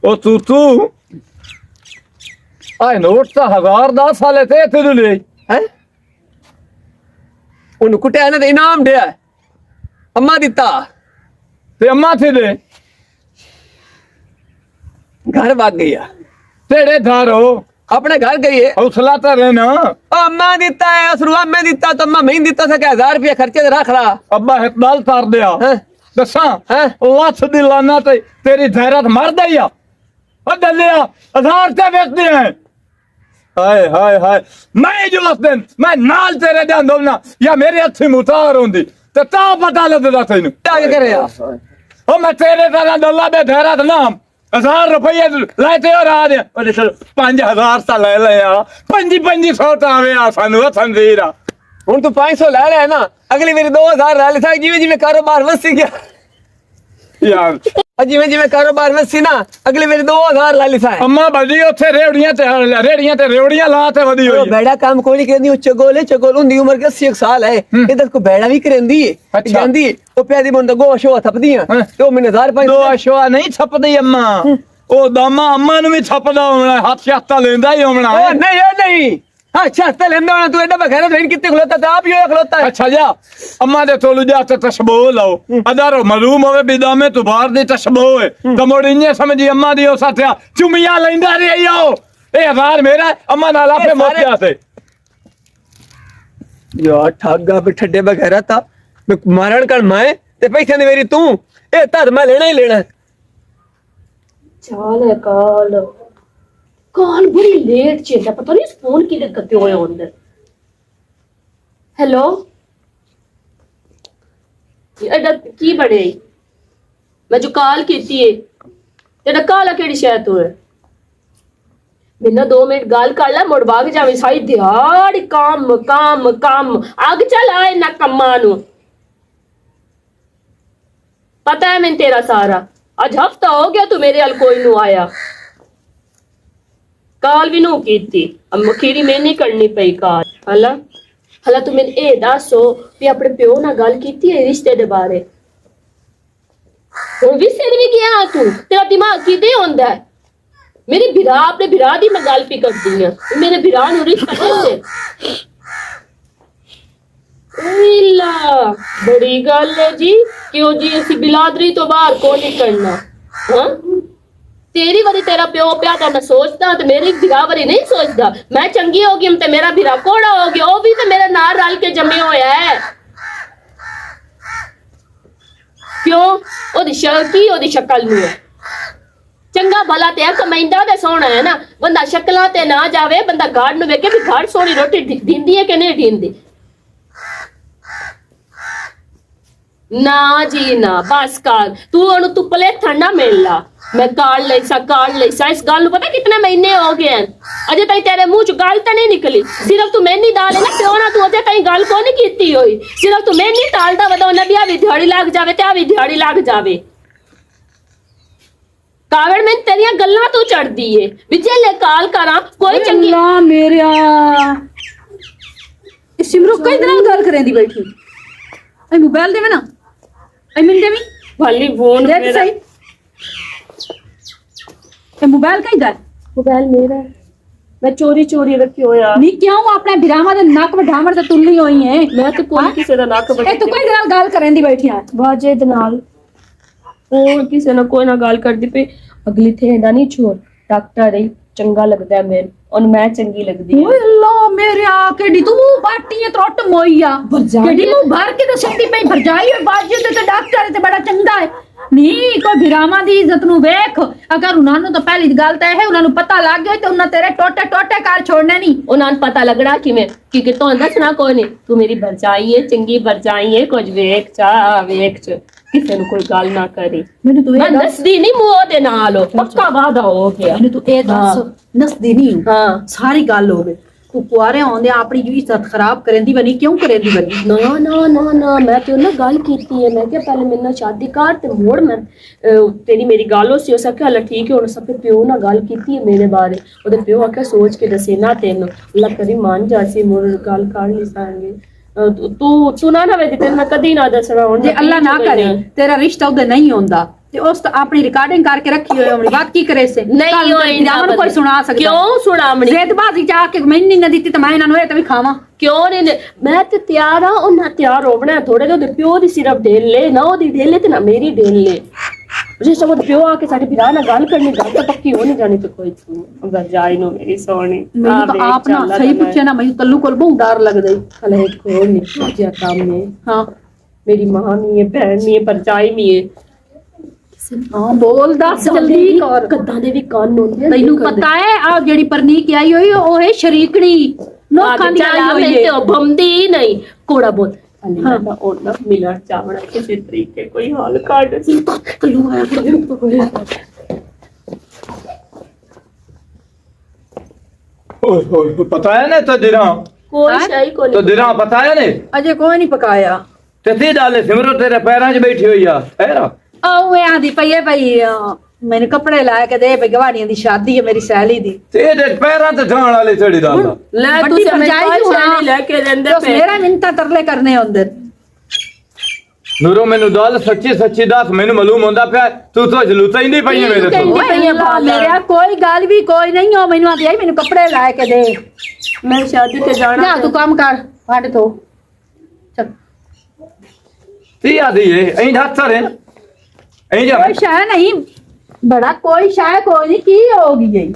ਉਹ ਤੂੰ ਆਏ ਨੋਟ ਤਾਂ 1000 10 ਸਾਲੇ ਤੇ ਤੈਨੂੰ ਲੈ हैं ਉਹਨੂੰ ਕੁੱਟਿਆ ਇਹਨਾਂ ਦੇ ਇਨਾਮ ਦਿਆ ਅੰਮਾ ਦਿੱਤਾ ਤੇ ਅੰਮਾ ਥੇ ਦੇ घर भाग गई है तेरे धारो अपने घर गई है हौसला तो रहना अम्मा दिता है असरुआ में दिता तो अम्मा नहीं दिता था क्या 1000 रुपया खर्चे ते रख ला अब्बा हितलाल तार दिया हैं? दसा हैं? लाश दी लाना ते तेरी धैरत मर गई आ दलिया 1000 ते बेचते हैं हाय हाय हाय मैं जो उस दिन मैं नाल तेरे दे अंदर ना या मेरे हथी मुतार होंदी ते ता पता लगदा तैनू क्या करे यार ओ मैं तेरे तरह दल्ला बे धैरत नाम 1000 रुपये लाते हो रहा दे और चल 5000 सा ले ले आ 500 ता आवे आ सानू संदीरा हुन तू 500 ले ले ना अगली मेरी 2000 ले ले सा जिवें जिवें कारोबार वसी गया यार जिवें जिवें कारोबार वसी ना अगली मेरी 2000 ले ले सा अम्मा बड़ी ओथे रेवड़ियां ते रेवड़ियां ला ते वदी ओ होई बेड़ा काम कोई नहीं करनी चगोल हुंदी उम्र के 80 साल है इधर को बेड़ा भी करेंदी है अच्छा। जानदी ओ प्यादी मुंडा गो शो थपदियां हैं? तो मैंने 1000 दो 500 अशवा नहीं छपदी अम्मा ओ दामा अम्मा नु भी छपदा होना हाथ शाता लेंदा ही होना ओ नहीं ओ नहीं हां छाता लेंदा होना तू एडा बखैरा तो कितने खलोता था आप यो खलोता है अच्छा जा अम्मा दे तोलू जा ते तशबो लाओ अदारो मालूम होवे बिदा में तू बाहर दी तशबो है तो मोड़ियां समझी अम्मा दी ओ साथया चुमियां लेंदा रे आओ ए 1000 मेरा अम्मा नाला पे मोतिया से यार ठगा पे ठड्डे बखैरा था मैं मारण कर मैं ते पैसे ने मेरी तू ए तद मैं लेना ही लेना चाल है कॉल बड़ी लेट चेता पता नहीं फोन की करते हुए अंदर हेलो एडा की बड़े मैं जो कॉल कीती है तेरा काला केड़ी शायद तू है बिना 2 मिनट गाल कर ला मुड़ भाग जावे सारी दिहाड़ी काम काम काम आग चल आए ना कम्मा नु पता है मैं तेरा सारा आज हफ्ता हो गया तू मेरे अल कोई नु आया काल भी नु कीती अब मखीरी में नहीं करनी पई काल हला हला तू मैंने ए दसो भी अपने प्यो ना गल कीती है रिश्ते दे बारे हुन भी सिर भी गया तू तेरा दिमाग किदे होंदा है मेरे बिरा अपने बिरा दी मैं गल पी करदी हां मेरे बिरा नु रिश्ता कैसे इला बड़ी गल है जी क्यों जी ऐसी बिलादरी तो बाहर को नहीं करना हां तेरी वाली तेरा प्यो प्या तो मैं सोचता तो मेरी बिरा वाली नहीं सोचता मैं चंगी हो गई ते मेरा बिरा कोड़ा हो गया वो भी तो मेरे नाल रल के जमे होया है क्यों ओदी शक्ल नु है चंगा भला ते कमाइंदा ते सोना है ना बंदा शक्लां ते ना जावे बंदा गाड़ नु वेखे भी गाड़ सोनी रोटी दींदी है कि नहीं दींदी ना जी ना बस कर तू ओनु तू पलेथन ना मिल ला मैं काल लैसा इस गल नु पता कितने महीने हो गए हैं अजे ताई तेरे मुंह च गल तो नहीं निकली सिर्फ तू मैनी डाल है ना क्यों ना तू अजे कहीं गल को नहीं कीती होई सिर्फ तू मैनी डालदा वदा ना बिया भी दिहाड़ी लग जावे ते आ भी दिहाड़ी लग जावे कावड़ में तेरियां गल्लां तू चढ़दी है विचे ले काल करा कोई चंगी अल्लाह मेरा इस सिमरू कई दिन गल करेंदी बैठी ए मोबाइल देवे ना ए मिल देवी भली फोन देख मेरा सही ए मोबाइल कई दर मोबाइल मेरा है। मैं चोरी चोरी रखी हो यार नी क्यों अपने बिरामा दे नक वढावण ते तुल्ली होई है मैं तो कोई किसी दा नक ए तू कई दिन गल करेंदी बैठी आ बाजे दे नाल और किसी ना कोई ना गल करदी पे अगली थे ना नहीं छोड़ डॉक्टर है चंगा लगदा है मेरे और मैं चंगी लगदी है ओए अल्लाह मेरे आ केडी तू बाटी है त्रोट मोईया केडी मुंह भर के तो सत्ती पे भरजाई और बाजू ते डॉक्टर है ते बड़ा चंगा है नी कोई बिरामा दी इज्जत नु वेख अगर उन्हां नु तो पहली गल ते है उन्हां नु पता लग गया ते उन्हां तेरे टोटे टोटे कर छोड़ने नहीं उन्हां नु पता लगड़ा किवें कि तो दसना कोई नहीं तू मेरी भरजाई है चंगी भरजाई है कुछ वेख च किसी नु कोई गल ना करी मैंने तू मैं दसदी नहीं मुंह दे नाल पक्का वादा हो गया मैंने तू ए दस नसदी नहीं हां सारी गल हो गई तू कुआरे आंदे अपनी जो इज्जत खराब करेंदी बनी क्यों करेंदी बनी ना ना ना ना मैं तो ना गल कीती है मैं क्या पहले मेरे नाल शादी कर ते मोड़ मैं तेरी मेरी गल हो सी सके हला ठीक है हुन सब प्यो ना गल कीती है मेरे बारे ओदे प्यो आके सोच के दसे ना तेन अल्लाह करी मान जासी मोड़ गल कर ली सांगे तू सुना ना वे तेन मैं कदी ना दसना हुन जे अल्लाह ना करे तेरा रिश्ता उधर नहीं होंदा ते उस तो अपनी रिकॉर्डिंग करके रखी होई अपनी बात की करे से नहीं होई ना कोई सुना सकदा क्यों सुनावनी जेदबाजी चाह के मैंने न दी तो मैं इन्हां नु ए ते भी खावां क्यों नहीं मैं तो तैयार हाँ और ना तैयार होना थोड़े तो प्यो दी सिर्फ ढेल ले ना ओदी ढेल ले ते ना मेरी ढेल ले मुझे सब प्यो आके साडे भिरा ना गल करनी गल तो पक्की हो नहीं जानी तो कोई अगर जाए नो मेरी सोनी ਮੈਨੂੰ ਤਾਂ ਆਪ ਨਾ ਸਹੀ ਪੁੱਛਿਆ ਨਾ ਮੈਨੂੰ ਤੱਲੂ ਕੋਲ ਬਹੁਤ ਡਰ ਲੱਗਦਾ ਈ हले कोई नहीं क्या काम है हाँ मेरी मां नहीं है बहन नहीं है परचाई नहीं है ਹਾਂ ਬੋਲ ਦੱਸ ਜਲਦੀ ਕਰ कद्दां दे भी कान होंदे ਤੈਨੂੰ ਪਤਾ ਹੈ ਆ ਜਿਹੜੀ ਪਰਨੀਕ ਆਈ ਹੋਈ ਉਹ ਹੈ ਸ਼ਰੀਕਣੀ ਨੋਖਾਂ ਦੀ ਆਈ ਹੋਈ ਹੈ तो बमदी नहीं कोड़ा बोल हाँ और ना मिलना चावड़ा किसी तरीके कोई हाल काट कलू आया ओए पता है ना तो दिरा कोई सही को तो दिरा पता है ने ਅਜੇ ਕੋਈ ਨਹੀਂ ਪਕਾਇਆ ते ती डाले सिमरो तेरे पैरां 'ਚ बैठी हुई आ हैरा ਉਹ ਆਂਦੀ ਪਈ ਹੈ ਭਈ ਮੈਨੂੰ ਕੱਪੜੇ ਲਾ ਕੇ ਦੇ ਭਈ ਗਵਾੜੀਆਂ ਦੀ ਸ਼ਾਦੀ ਹੈ ਮੇਰੀ ਸਹੇਲੀ ਦੀ ਤੇ ਇਹਦੇ ਪੈਰਾਂ ਤੇ ਜਾਣ ਵਾਲੀ ਥੋੜੀ ਗੱਲ ਆ ले तू ਵੱਡੀ से मैं ਭਰਜਾਈ ਨੂੰ नहीं लेके देंदे ਤੇ ਮੇਰਾ ਮਿੰਤਾ ਤਰਲੇ ਕਰਨੇ ਹੁੰਦੇ ਨੂਰੋ ਮੈਨੂੰ ਦੱਸ ਸੱਚੀ ਸੱਚੀ ਦੱਸ ਮੈਨੂੰ ਮਾਲੂਮ ਹੁੰਦਾ ਪਿਆ ਤੂੰ ਤਾਂ ਜਲੂਤਾ ਹੀ ਨਹੀਂ ਪਈ ਮੇਰੇ ਤੋਂ ਕਹਿੰਦੀ ਪਈ ਹੈ ਬਾਹਰ। ਮੇਰਾ ਕੋਈ ਗੱਲ ਵੀ ਕੋਈ ਨਹੀਂ ਹੋ ਮੈਨੂੰ ਆਂਦੀ ਆਈ ਮੈਨੂੰ ਕੱਪੜੇ ਲਾ ਕੇ ਦੇ मैं शादी पे जाना ਜਾ ਤੂੰ ਕੰਮ ਕਰ ਫੜ ਤੋ ਚੱਲ ਤੀ ਆਦੀ ਏ ਐਂ ਹੱਥ ਰੇ ਐਂ ਜਾ ਕੋਈ ਸ਼ੈ ਨਹੀਂ ਬੜਾ ਕੋਈ ਸ਼ੈ ਕੋਈ ਨਹੀਂ ਕੀ ਹੋ ਗਈ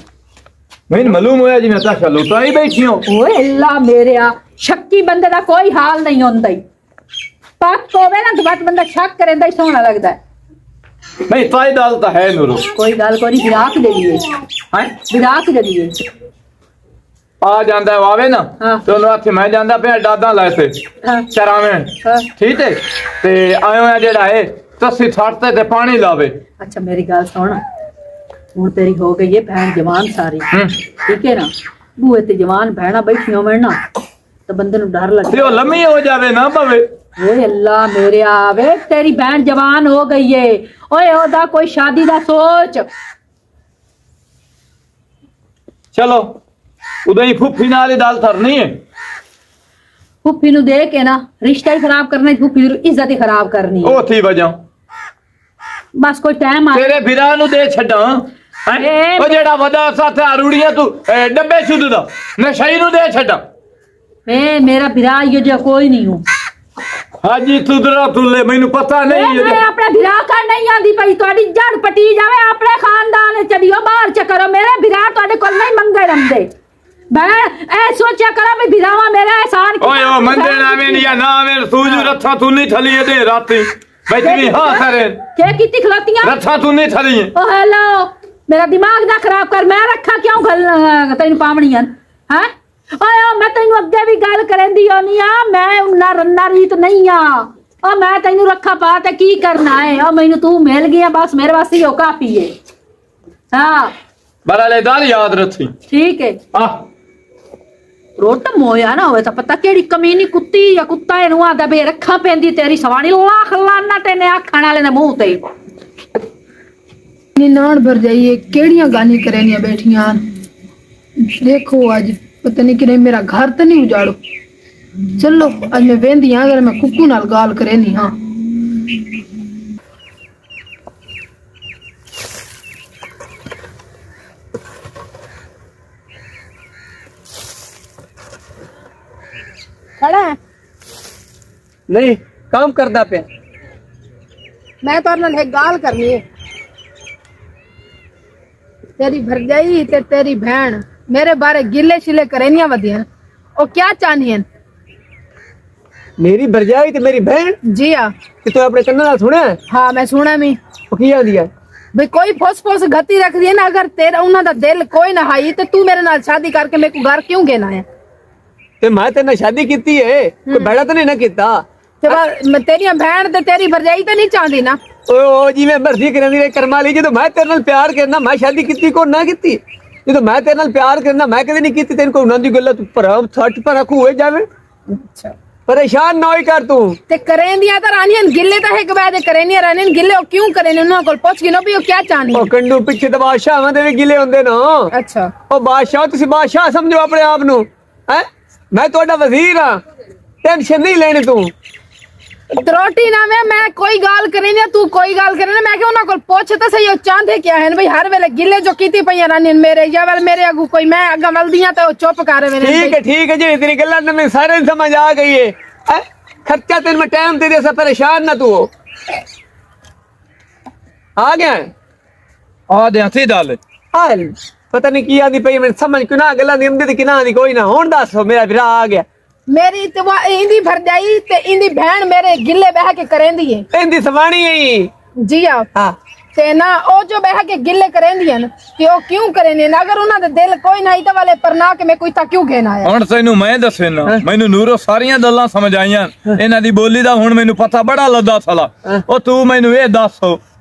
ਮੈਨੂੰ ਮਾਲੂਮ ਹੋਇਆ ਜਿਵੇਂ ਤਾਂ ਜਲੂਤਾ ਹੀ ਬੈਠੀ ਹੋ ਓਏ ਅੱਲਾ ਮੇਰਿਆ ਸ਼ੱਕੀ ਬੰਦੇ ਦਾ ਕੋਈ ਹਾਲ ਨਹੀਂ ਹੁੰਦਾ ਈ ਪੱਕ ਹੋਵੇ ਨਾ ਦੁਬਾਰਾ ਬੰਦਾ ਸ਼ੱਕ ਕਰਦਾ ਹੀ ਸੋਹਣਾ ਲੱਗਦਾ ਹੈ। ਨਹੀਂ ਤਾਈ ਗੱਲ ਤਾਂ ਹੈ ਨੂਰੋ ਕੋਈ ਗੱਲ ਕੋਈ ਨਹੀਂ ਵਿਰਾਕ ਦੇ ਲਈਏ ਹੈ ਵਿਰਾਕ ਦੇ ਲਈਏ ਆ ਜਾਂਦਾ ਆਵੇ ਨਾ ਹਾਂ। ਤੇ ਉਹਨੂੰ ਹੱਥ ਮੈਂ ਜਾਂਦਾ ਪਿਆ ਡਾਦਾਂ ਲੈ ਤੇ ਹਾਂ ਚਰਾਵੇਂ ਹਾਂ ਠੀਕ ਹੈ ਤੇ ਆਇਓ ਆ ਜਿਹੜਾ ਹੈ ਤਸੀ ਛੱਡ ਤੇ ਪਾਣੀ ਲਾਵੇ ਅੱਛਾ ਮੇਰੀ ਗੱਲ ਸੁਣ ਹੁਣ ਤੇਰੀ ਹੋ ਗਈ ਹੈ ਭੈਣ ਜਵਾਨ ਸਾਰੀ ਠੀਕ ਹੈ ਨਾ ਬੂਏ ਤੇ ਜਵਾਨ ਭੈਣਾ ਬੈਠੀਆਂ ਹੋਣ ਨਾ ਤਾਂ ਬੰਦੇ ਨੂੰ ਡਰ ਤੇ ਲੱਗਦਾ ਉਹ ਲੰਮੀ ਹੋ ਜਾਵੇ ਨਾ ਪਵੇ ਓਏ ਅੱਲਾ ਮੇਰੇ ਆਵੇ ਤੇਰੀ ਭੈਣ ਜਵਾਨ ਹੋ ਗਈ ਏ ਓਏ ਉਹਦਾ ਕੋਈ ਸ਼ਾਦੀ ਦਾ ਸੋਚ ਚਲੋ ਉਦੋਂ ਹੀ ਫੁੱਫੀ ਨਾਲ ਹੀ ਦਾਲ ਧਰਨੀ ਹੈ ਫੁੱਫੀ ਨੂੰ ਦੇ ਕੇ ਨਾ ਰਿਸ਼ਤਾ ਹੀ ਖਰਾਬ ਕਰਨਾ ਫੁੱਫੀ ਦੀ ਇੱਜ਼ਤ ਹੀ ਖਰਾਬ ਕਰਨੀ ਉਹ ਥੀ ਵਜਾਂ ਬਸ ਕੋਈ ਟਾਈਮ ਆ ਤੇਰੇ ਵੀਰਾਂ ਨੂੰ ਦੇ ਛੱਡਾਂ ਹੈਂ? ਉਹ ਜਿਹੜਾ ਵਦਾ ਸਾਥ ਆਰੂੜੀਆਂ ਤੂੰ ਡੱਬੇ ਸ਼ੁੱਧ ਦਾ ਨਸ਼ਈ ਨੂੰ ਦੇ ਛੱਡਾਂ ਮੇਰਾ ਵਿਰਾ ਇਹ ਜਿਹਾ ਕੋਈ ਨਹੀਂ ਹੂੰ ਹਾਜੀ ਤੁਦਰਾ ਤੁਲੇ ਮੈਨੂੰ ਪਤਾ ਨਹੀਂ ਮੈਂ ਆਪਣੇ ਵਿਰਾ ਕਰ ਨਹੀਂ ਆਂਦੀ ਪਈ ਤੁਹਾਡੀ ਜੜ ਪਟੀ ਜਾਵੇ ਆਪਣੇ ਖਾਨਦਾਨ ਚੜਿਓ ਬਾਹਰ ਚ ਕਰੋ ਮੇਰੇ ਵਿਰਾ ਤੁਹਾਡੇ ਕੋਲ ਨਹੀਂ ਮੰਗੇ ਰੰਦੇ ਮੈਂ ਇਹ ਸੋਚਿਆ ਕਰਾਂ ਵੀ ਵਿਰਾਵਾ ਮੇਰਾ ਇਹਸਾਨ ਓਏ ਉਹ ਮੰਦੇ ਨਾਵੇਂ ਨਹੀਂ ਨਾਵੇਂ ਸੂਜੂ ਰੱਥਾ ਤੂੰ ਨਹੀਂ ਥਲੀ ਇਹਦੇ ਰਾਤੀ ਬੈਠੀ ਹਾਂ ਕਰੇ ਕੀ ਕੀਤੀ ਖਲਾਤੀਆਂ ਰੱਥਾ ਤੂੰ ਨਹੀਂ ਥਲੀ ਓ ਹੈਲੋ ਮੇਰਾ ਦਿਮਾਗ ਨਾ ਖਰਾਬ ਕਰ ਮੈਂ ਰੱਖਾ ਕਿਉਂ ਗੱਲ ਤੈਨੂੰ ਪਾਵਣੀਆਂ ਹੈ ਓਏ ਮੈਂ ਤੈਨੂੰ ਅੱਗੇ ਵੀ ਗੱਲ ਕਰੇਂਦੀ ਹੋਣੀ ਆ ਮੈਂ ਉਹਨਾਂ ਰੰਨਾ ਰੀਤ ਨਹੀਂ ਆ ਓ ਮੈਂ ਤੈਨੂੰ ਰੱਖਾ ਪਾ ਤੇ ਕੀ ਕਰਨਾ ਹੈ ਓ ਮੈਨੂੰ ਤੂੰ ਮਿਲ ਗਿਆ ਬਸ ਮੇਰੇ ਵਾਸਤੇ ਉਹ ਕਾਫੀ ਹੈ ਹਾਂ ਬਰਾਲੇ ਦਾਲ ਯਾਦ ਰੱਖੀ ਠੀਕ ਹੈ ਆ ਰੋਟ ਮੋਇਆ ਨਾ ਹੋਵੇ ਤਾਂ ਪਤਾ ਕਿਹੜੀ ਕਮੀਨੀ ਕੁੱਤੀ ਜਾਂ ਕੁੱਤਾ ਇਹਨੂੰ ਆਦਾ ਬੇ ਰੱਖਾ ਪੈਂਦੀ ਤੇਰੀ ਸਵਾਣੀ ਲੱਖ ਲਾਨਾ ਤੈਨੇ ਆਖਣ ਵਾਲੇ ਦੇ ਮੂੰਹ ਤੇ निनान भर जाइए केड़ियां गानी करनिया बैठियां देखो आज पता नहीं कि मेरा घर तो नहीं उजाड़ो चलो आज मैं वेंदी हां अगर मैं कुकू नाल गाल करे नहीं हां खड़ा है नहीं काम करदा पे मैं तो नाल एक गाल करनी है तेरी भरजाई ते तेरी बहन मेरे बारे गिले शिले करेनिया वदियां ओ क्या चाहनियन मेरी भरजाई ते मेरी बहन जी हां कि तू अपने कन्ना नाल सुने हाँ मैं सुना मी ओ की आंदी है भाई कोई फुस फुस गति रख दी है ना अगर तेरा उन्हां दा दिल कोई ना हाई ते तू मेरे नाल शादी करके मेरे को घर क्यों गेना है ते मैं तेरे नाल शादी कीती है कोई बड़ा तो नहीं ना कीता ते तेरी बहन ते तेरी भरजाई तो नहीं चाहती ना ओ जिवें मर्जी करनी रे कर्मा ली जो मैं तेरे नाल प्यार करना मैं शादी कीती को ना कीती जो मैं तेरे नाल प्यार करना मैं कदे नहीं कीती तेन को उन्हां दी गल्ला तू भरम सट पर रखू होए जावे अच्छा परेशान ना होई कर तू ते करेंदिया तो रानियन गिले तो है कबे दे करेनिया रानियन गिले ओ क्यों करे उन्हां कोल पूछ के नो भी ओ क्या चाहनी ओ कंडू पीछे तो बादशाहां दे भी गिले हुंदे ना अच्छा ओ बादशाह तुसी बादशाह समझो अपने आप नु हैं मैं तोड़ा वजीर हां टेंशन नहीं लेनी तू ਤਰੋਟੀ ਨਾ ਮੈਂ ਕੋਈ ਗੱਲ ਕਰੇ ਨਾ ਤੂੰ ਕੋਈ ਗੱਲ ਕਰੇ ਨਾ ਮੈਂ ਕਿ ਉਹਨਾਂ ਕੋਲ ਪੁੱਛ ਤਾਂ ਸਹੀ ਉਹ ਚਾਹੁੰਦੇ ਕਿਆ ਹਨ ਬਈ ਹਰ ਵੇਲੇ ਗਿੱਲੇ ਜੋ ਕੀਤੀ ਪਈਆਂ ਰਾਨੀ ਮੇਰੇ ਜਾਂ ਵੱਲ ਮੇਰੇ ਅਗੂ ਕੋਈ ਮੈਂ ਅੱਗਾ ਮਲਦੀਆਂ ਤੇ ਉਹ ਚੁੱਪ ਕਰ ਰਹੇ ਨੇ ठीक है जी तेरी गल्ला में सारे समझ आ गई है हैं? खर्चा तेरे में टाइम तेरे से परेशान ना तू हो आ गया है ਆ ਦਿਆਂ ਸੀ ਦਲ हाल पता नहीं की आंदी पई मैं समझ क्यों ना गल्ला दी आंदी ते कि ना आंदी कोई ना हुन दस मेरा भरा आ गया ਮੇਰੀ ਤੇ ਇੰਦੀ ਭਰਜਾਈ ਤੇ ਇੰਦੀ ਭੈਣ ਮੇਰੇ ਗਿੱਲੇ ਬਹਿ ਕੇ ਕਰੇਂਦੀ ਏ इंदी सवाणी है ਜੀ ਆ हां ਤੇ ਨਾ ਉਹ ਜੋ ਬਹਿ ਕੇ ਗਿੱਲੇ ਕਰੇਂਦੀਆਂ ਨੇ ਕਿ ਉਹ ਕਿਉਂ ਕਰੇਨੇ ਨਾ ਅਗਰ ਉਹਨਾਂ ਦਾ ਦਿਲ ਕੋਈ ਨਹੀਂ ਤਾਂ ਵਾਲੇ ਪਰਨਾ ਕੇ ਮੈਂ ਕੋਈ ਤਾਂ ਕਿਉਂ ਕਹਿਣਾ ਆਇਆ ਹੁਣ ਤੈਨੂੰ ਮੈਂ ਦੱਸਣਾ ਮੈਨੂੰ ਨੂਰੋ ਸਾਰੀਆਂ ਗੱਲਾਂ ਸਮਝ ਆਈਆਂ ਇਹਨਾਂ ਦੀ ਬੋਲੀ ਦਾ ਹੁਣ ਮੈਨੂੰ ਪਤਾ ਬੜਾ ਲੱਦਾ ਸਲਾ ਉਹ ਤੂੰ ਮੈਨੂੰ ਇਹ ਦੱਸ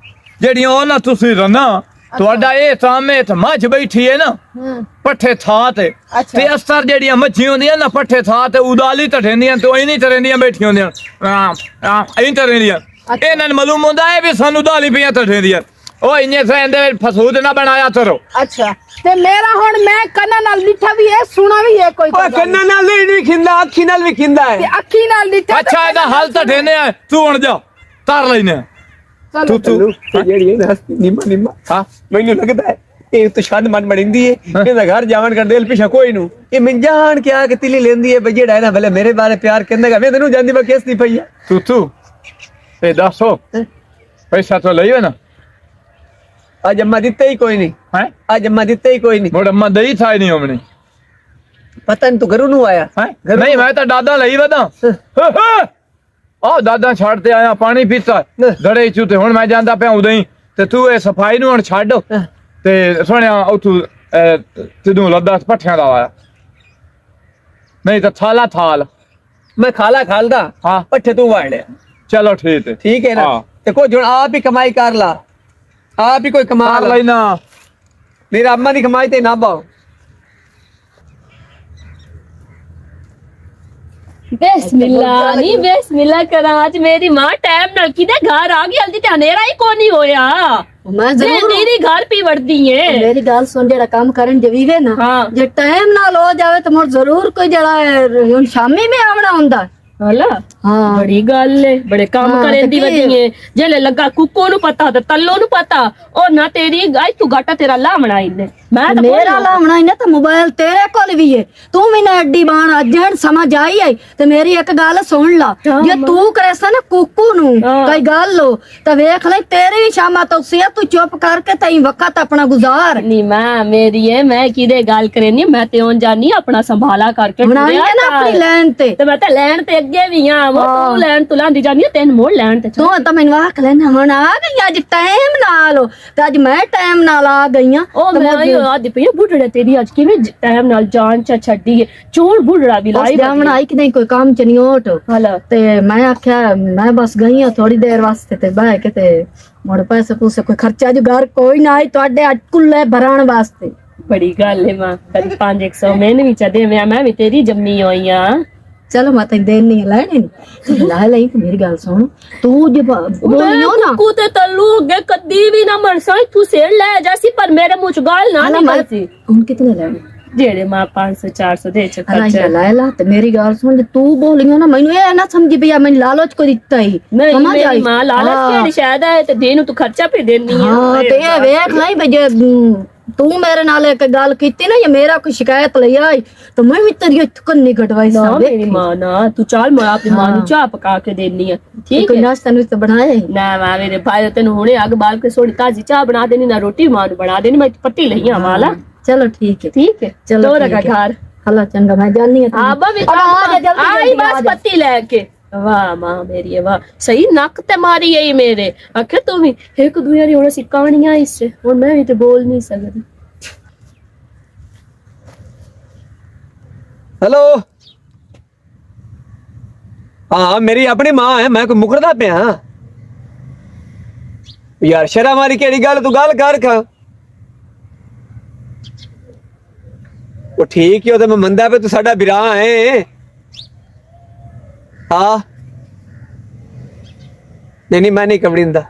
ਜਿਹੜੀਆਂ ਉਹ ਨਾ ਤੁਸੀਂ ਰੰਨਾ ਤੁਹਾਡਾ ਇਹ ਸਾਹਮਣੇ ਤੇ ਮੱਝ ਬੈਠੀ ਹੈ ਨਾ ਪੱਠੇ ਥਾਂ ਤੇ ਅੱਛਾ। ਤੇ ਅਸਰ ਜਿਹੜੀਆਂ ਮੱਝੀਆਂ ਹੁੰਦੀਆਂ ਨਾ ਪੱਠੇ ਥਾਂ ਤੇ ਉਦਾਲੀ ਟਠੇਂਦੀਆਂ ਤੇ ਉਹ ਹੀ ਨਹੀਂ ਟਰੇਂਦੀਆਂ ਬੈਠੀਆਂ ਹੁੰਦੀਆਂ ਐਂ ਟਰੇਂਦੀਆਂ ਇਹਨਾਂ ਨੂੰ ਮਾਲੂਮ ਹੁੰਦਾ ਹੈ ਵੀ ਸਾਨੂੰ ਉਦਾਲੀ ਪਈਆਂ ਟਠੇਂਦੀਆਂ ਉਹ ਇੰਨੇ ਸੈਂਦੇ ਵਿੱਚ ਫਸੂਦ ਨਾ ਬਣਾਇਆ ਕਰੋ ਅੱਛਾ ਤੇ ਮੇਰਾ ਹੁਣ ਮੈਂ ਕੰਨਾਂ ਨਾਲ ਲਿੱਠਾ ਵੀ ਹੈ ਸੁਣਾ ਵੀ ਹੈ ਕੋਈ ओए कन्ना नाल नहीं खिंदा अखी नाल भी खिंदा ਤੇ है ਅੱਖੀ ਨਾਲ ਲਿੱਠਾ ਅੱਛਾ ਇਹਦਾ ਹੱਲ ਟਠੇਨੇ ਆ ਤੂੰ ਹੁਣ ਜਾ ਤਰ ਲੈਨੇ ਚਲੋ ਤੂੰ ਜਿਹੜੀ ਇਹ ਹਸਤੀ ਨਿੰਮਾ ਨਿੰਮਾ ਹਾਂ ਮੈਨੂੰ ਲੱਗਦਾ ਹੈ ਇਹ ਤਾਂ ਛੱਡ ਮਨ ਮੜਿੰਦੀ ਏ ਇਹਦਾ ਘਰ ਜਾਵਣ ਕਰ ਦਿਲ ਪਿਛਾ ਕੋਈ ਨੂੰ ਇਹ ਮੈਂ ਜਾਣ ਕੇ ਆ ਕੇ ਤਿਲੀ ਲੈਂਦੀ ਏ ਬਈ ਜਿਹੜਾ ਨਾ ਭਲੇ ਮੇਰੇ ਬਾਰੇ ਪਿਆਰ ਕਹਿੰਦਾ ਮੈਂ ਤੈਨੂੰ ਜਾਂਦੀ ਮੈਂ ਕਿਸ ਦੀ ਪਈ ਆ ਤੂੰ ਇਹ ਦੱਸੋ ਪੈਸਾ ਤਾਂ ਲਈਓ ਨਾ ਅੱਜ ਅੰਮਾ ਦਿੱਤੇ ਹੀ ਕੋਈ ਨਹੀਂ ਹੈ ਅੱਜ ਅੰਮਾ ਦਿੱਤੇ ਹੀ ਕੋਈ ਨਹੀਂ ਮੋੜ ਅੰਮਾ ਦਈ ਥਾਈ ਨਹੀਂ ਹੋਣੀ ਪਤਾ ਨਹੀਂ ਤੂੰ ਘਰੋਂ ਨੂੰ ਆਇਆ ਹੈ ਨਹੀਂ ਮੈਂ ਤਾਂ ਦਾਦਾ ਲਈ ਵਦਾ ਆ ਦਾਦਾ ਛੱਡ ਤੇ ਆਇਆ ਪਾਣੀ ਪੀਤਾ ਧੜੇ ਚੂ ਤੇ ਹੁਣ ਮੈਂ ਜਾਂਦਾ ਪਿਆ ਉਦੋਂ ਹੀ ਤੇ ਤੂੰ ਇਹ ਸਫਾਈ ਨੂੰ ਹੁਣ ਛੱਡ ਤੇ ਸੁਣਿਆ ਉਥੋਂ ਤੈਨੂੰ ਲੱਦਾ ਪੱਠਿਆਂ ਦਾ ਆਇਆ ਨਹੀਂ ਤਾਂ ਥਾਲ ਮੈਂ ਖਾਲਾ ਖਾਲਦਾ ਹਾਂ ਪੱਠੇ ਤੂੰ ਵਾੜ ਲਿਆ ਚਲੋ ਠੀਕ ਹੈ ਠੀਕ ਹੈ ਨਾ ਹਾਂ। ਤੇ ਕੋਈ ਹੁਣ ਆਪ ਹੀ ਕਮਾਈ ਕਰ ਲਾ ਆਪ ਹੀ ਕੋਈ ਕਮਾ ਮਾਰ ਲਾ ਲੈਣਾ ਮੇਰਾ ਅੰਮਾ ਦੀ ਕਮਾਈ ਤੇ ਨਾ ਪਾਓ ਬਿਸਮਿਲ੍ਲਾ ਨਹੀਂ ਬਿਸਮਿਲ੍ਲਾ ਕਰਾਂ ਅੱਜ ਮੇਰੀ ਮਾਂ ਟਾਈਮ ਨਾਲ ਕਿਦੇ ਘਰ ਆ ਗਈ ਹਲਦੀ ਤੇ ਹਨੇਰਾ ਹੀ ਕੋਈ ਨਹੀਂ ਹੋਇਆ ਮੈਂ ਜੇ ਜ਼ਰੂਰ ਮੇਰੀ ਘਰ ਪੀ ਵੜਦੀ ਏ ਮੇਰੀ ਗੱਲ ਸੁਣ ਜਿਹੜਾ ਕੰਮ ਕਰਨ ਜਵੀਵੇ ਨਾ ਹਾਂ। ਜੇ ਟਾਈਮ ਨਾਲ ਹੋ ਜਾਵੇ ਤਾਂ ਮੋਰ ਜ਼ਰੂਰ ਕੋਈ ਜਿਹੜਾ ਹੁਣ ਸ਼ਾਮੀ ਮੈਂ ਆਵਣਾ ਹੁੰਦਾ ਹਲਾ ਹਾਂ ਬੜੀ ਗੱਲ ਏ ਬੜੇ ਕੰਮ ਹਾਂ, ਕਰਨ ਦੀ ਤੇ ਕੀ? ਵਦੀ ਏ ਜਿਹੜੇ ਲੱਗਾ ਕੁੱਕੋ ਨੂੰ ਪਤਾ ਤੇ ਤੱਲੋ ਨੂੰ ਪਤਾ ਉਹ ਨਾ ਤੇਰੀ ਗਾਇ ਤੂੰ ਗਾਟਾ ਤੇਰਾ ਲਾਵਣਾ ਇਹਨੇ ਮੈਂ ਤਾਂ ਮੇਰਾ ਲਾਉਣਾ ਹੀ ਨਾ ਤਾਂ ਮੋਬਾਈਲ ਤੇਰੇ ਕੋਲ ਵੀ ਏ ਤੂੰ ਵੀ ਨਾ ਅੱਡੀ ਬਾਣ ਅਜਣ ਸਮਝ ਆਈ ਆਈ ਤੇ ਮੇਰੀ ਇੱਕ ਗੱਲ ਸੁਣ ਲਾ ਹਾਂ, ਜੇ ਮਾਂ। ਤੂੰ ਕਰੇਸਾ ਨਾ ਕੁੱਕੂ ਨੂੰ ਹਾਂ। ਕੋਈ ਗੱਲ ਹੋ ਤਾਂ ਵੇਖ ਲੈ ਤੇਰੀ ਵੀ ਸ਼ਾਮਾਂ ਤੋਂ ਸਿਆ ਤੂੰ ਚੁੱਪ ਕਰਕੇ ਤਈ ਵਕਤ ਆਪਣਾ ਗੁਜ਼ਾਰ ਨਹੀਂ ਮੈਂ ਮੇਰੀ ਏ ਮੈਂ ਕਿਦੇ ਗੱਲ ਕਰਨੀ ਮੈਂ ਤੇ on ਜਾਨੀ ਆਪਣਾ ਸੰਭਾਲਾ ਕਰਕੇ ਬਣਾਈ ਟੁਰਿਆ ਨਾ ਆਪਣੀ ਕਰ। ਲੈਣ ਤੇ ਤੇ ਮੈਂ ਤਾਂ ਲੈਣ ਤੇ ਅੱਗੇ ਵੀ ਆ ਉਹ ਤੂੰ ਲੈਣ ਤੂੰ ਲਾਂਦੀ ਜਾਨੀ ਤੈਨੂੰ ਮੋੜ ਲੈਣ ਤੇ ਚੱਲ। ਤੂੰ ਤਾਂ ਮੈਨੂੰ ਆਖ ਲੈਣਾ ਹੁਣ ਆ ਗਈ ਅੱਜ ਟਾਈਮ ਨਾਲ ਤੇ ਅੱਜ ਮੈਂ ਟਾਈਮ ਨਾਲ ਆ ਗਈ ਆ ਉਹ ਮੈਂ ਆਦੀ ਪਈ ਬੁੱਢੜਾ ਤੇਰੀ ਅੱਜ ਕਿਵੇਂ ਟਾਈਮ ਨਾਲ ਜਾਨ ਚ ਛੱਡੀ ਏ ਚੋਰ ਬੁੱਢੜਾ ਵੀ ਲਾਈ ਜਾਵਣ ਆਈ ਕਿ ਨਹੀਂ ਕੋਈ ਕੰਮ ਚ ਨਹੀਂ ਓਟ ਹਲਾ ਤੇ ਮੈਂ ਆਖਿਆ ਮੈਂ ਬਸ ਗਈ ਆ ਥੋੜੀ ਦੇਰ ਵਾਸਤੇ ਤੇ ਬਹਿ ਕੇ ਤੇ ਮੁੜ ਪੈਸੇ ਪੂਸੇ ਕੋਈ ਖਰਚਾ ਜੋ ਘਰ ਕੋਈ ਨਾ ਆਈ ਤੁਹਾਡੇ ਅੱਜ ਕੁੱਲੇ ਭਰਾਣ ਵਾਸਤੇ ਬੜੀ ਗੱਲ ਏ ਮਾਂ ਕਦੀ 500 ਮੈਨੂੰ ਵੀ ਚਦੇ ਮੈਂ ਵੀ ਤੇਰੀ ਜੰਮੀ ਹੋਈ ਆ ਚਲੋ ਮੈਂ ਤੈਨੂੰ ਦੇਣੀ ਆ ਲੈਣੇ ਨਹੀਂ ਲੈ ਲਈ ਤੇ ਮੇਰੀ ਗੱਲ ਸੁਣ ਤੂੰ ਜੇ ਬੋਲਿਓ ਨਾ ਕੁੱਕੂ ਤੇ ਤੱਲੂ ਅੱਗੇ ਕਦੀ ਵੀ ਨਾ ਮਰਸਾਂ ਤੂੰ ਸੇੜ ਲੈ ਜਾਸੀ ਪਰ ਮੇਰੇ ਮੂੰਹ ਚ ਗਾਲ ਨਾ ਹਲਾ ਮੈਂ ਨਿਕਲਦੀ ਹੁਣ ਕਿਤਨੇ ਲੈਣੇ ਜਿਹੜੇ ਮਾਂ 500 400 ਦੇ ਚ ਅਲਾ ਖਰਚਾ ਲੈ ਲਾ ਤੇ ਮੇਰੀ ਗੱਲ ਸੁਣ ਜੇ ਤੂੰ ਬੋਲਿਓ ਨਾ ਮੈਨੂੰ ਇਹ ਨਾ ਸਮਝੀ ਪਿਆ ਮੈਨੂੰ ਲਾਲਚ ਕੋ ਦਿੱਤਾ ਹੀ ਨਹੀਂ ਸਮਝ ਮੇਰੀ ਆਈ? ਮਾਂ ਲਾਲਚ ਹਾਂ। ਕਿਹੜੀ ਸ਼ਾਇਦ ਹੈ ਤੇ ਦੇ ਨੂੰ ਤੂੰ ਖਰਚਾ ਪੇ ਦੇਣੀ ਆ ਹਾਂ ਤੇ ਇਹ ਵੇਖ ਲਈ ਬਈ ਜੇ ਤੂੰ ਮੇਰੇ ਨਾਲ ਇੱਕ ਗੱਲ ਕੀਤੀ ਨਾ ਜੇ ਮੇਰਾ ਕੋਈ ਸ਼ਿਕਾਇਤ ਲਈ ਆਈ ਤਾਂ ਮੈਂ ਵੀ ਤੇਰੀ ਕੰਨੀ ਕਟਵਾਈ ਨਾ ਸਾਬੇ ਮੇਰੀ ਮਾਂ ਨਾ ਤੂੰ ਚੱਲ ਮੈਂ ਆਪਣੀ ਮਾਂ ਨੂੰ ਚਾਹ ਪਕਾ ਕੇ ਦੇਣੀ ਆ ਠੀਕ ਕੋਈ ਹੈ ਨਾਸ਼ਤਾ ਨੂੰ ਤਾਂ ਬਣਾਇਆ ਹੀ ਨਾ ਮਾਂ ਮੇਰੇ ਭਾਈ ਤੈਨੂੰ ਹੁਣੇ ਅੱਗ ਬਾਲ ਕੇ ਸੋੜੀ ਤਾਜੀ ਚਾਹ ਬਣਾ ਦੇਣੀ ਨਾ ਰੋਟੀ ਮਾਂ ਨੂੰ ਬਣਾ ਦੇਣੀ ਮੈਂ ਪੱਟੀ ਲਈ ਆ ਵਾਲਾ ਚਲੋ ਠੀਕ ਹੈ ਠੀਕ ਹੈ ਚਲੋ ਤੋ ਠੀਕ ਰਗਾ ਹੈ। ਘਰ ਹਲਾ ਚੰਗਾ ਮੈਂ ਜਾਣੀ ਹਾਂ ਆਬਾ ਵੀ ਆ ਜਾ ਜਲਦੀ ਆਈ ਜਲਦੀ ਆ ਬਸ ਜਾ। ਪੱਤੀ ਲੈ ਕੇ ਵਾਹ ਮਾਂ ਮੇਰੀ ਵਾਹ ਸਹੀ ਨੱਕ ਤੇ ਮਾਰੀ ਗਈ ਮੇਰੇ ਆਖੇ ਤੂੰ ਵੀ ਇੱਕ ਦੂਜੇ ਦੀ ਹੁਣ ਅਸੀਂ ਕਹਾਣੀਆਂ ਇਸ ਹੁਣ ਮੈਂ ਵੀ ਤੇ ਬੋਲ ਨਹੀਂ ਸਕਦੀ हेलो हाँ मेरी अपनी मां है मैं कोई मुकरदा पे हाँ यार शर्म वाली केड़ी गल तू गल कर खा वो ठीक ही हो तो मैं मंदा पे तू साडा बिरा है हाँ नहीं मैं नहीं कबड़ींदा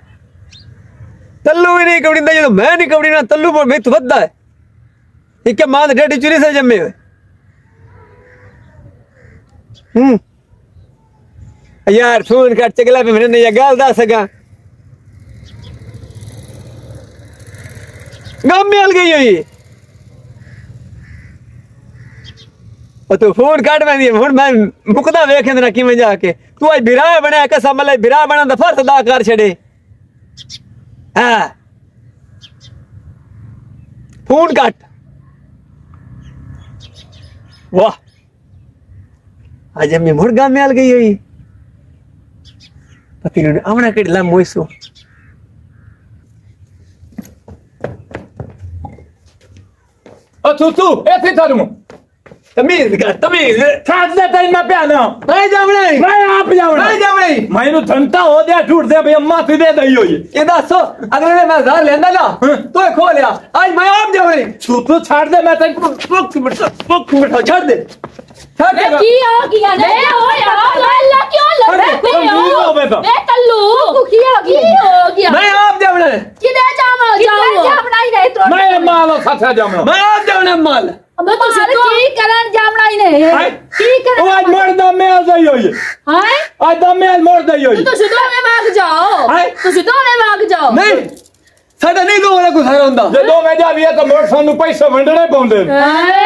तल्लू भी नहीं कबड़ींदा जो मैं नहीं कबड़ीना तल्लू पर मैं तो वद्दा है एक मां डैडी चुरी से जम्मे हुए यार फोन कर चगला पे मैंने ये गाल दा सका गम मिल गई हुई और तू फोन काट मैं हुन मैं मुकदा वेखे ना किवें जाके तू आज बिरा बना कसम ले बिरा बना दा फर्ज अदा कर छड़े हां फोन काट वाह आज मैं मुर्गा मिल गई हुई पति ने आवना केडला मोइसो ओ तू इथे थारू तमीज कर तमीज छाट दे तई मैं प्याना नहीं जावना मैं आप जावना नहीं जावना मैनू धंता हो दिया झूठ दे भई अम्मा सी दे दई होई ये दसो अगले ने मैं हजार लेंदा ना तो खो लिया आज मैं आप जावना तू छाट दे मैं तेन पुक बिठा छाट दे छाट दे की हो गया ने होया अल्लाह क्यों लड़ते हो बे कल्लू की हो गया मैं आप जावना किधर जाओ जामना ही नहीं तो मैं मालो साथा जामना मैं आप जावना माल अबे तो की करन जामना ही नहीं की ओ करन आज मोड़ दम में आ गई होई हां आज दम में मोड़ दई होई तो सुधो में भाग जाओ हाय तो सुधो में भाग जाओ नहीं साडा नहीं दो वाला कुछ हरा हुंदा जे दो में जावी तो मोड़ सानू पैसे वंडने पौंदे हाय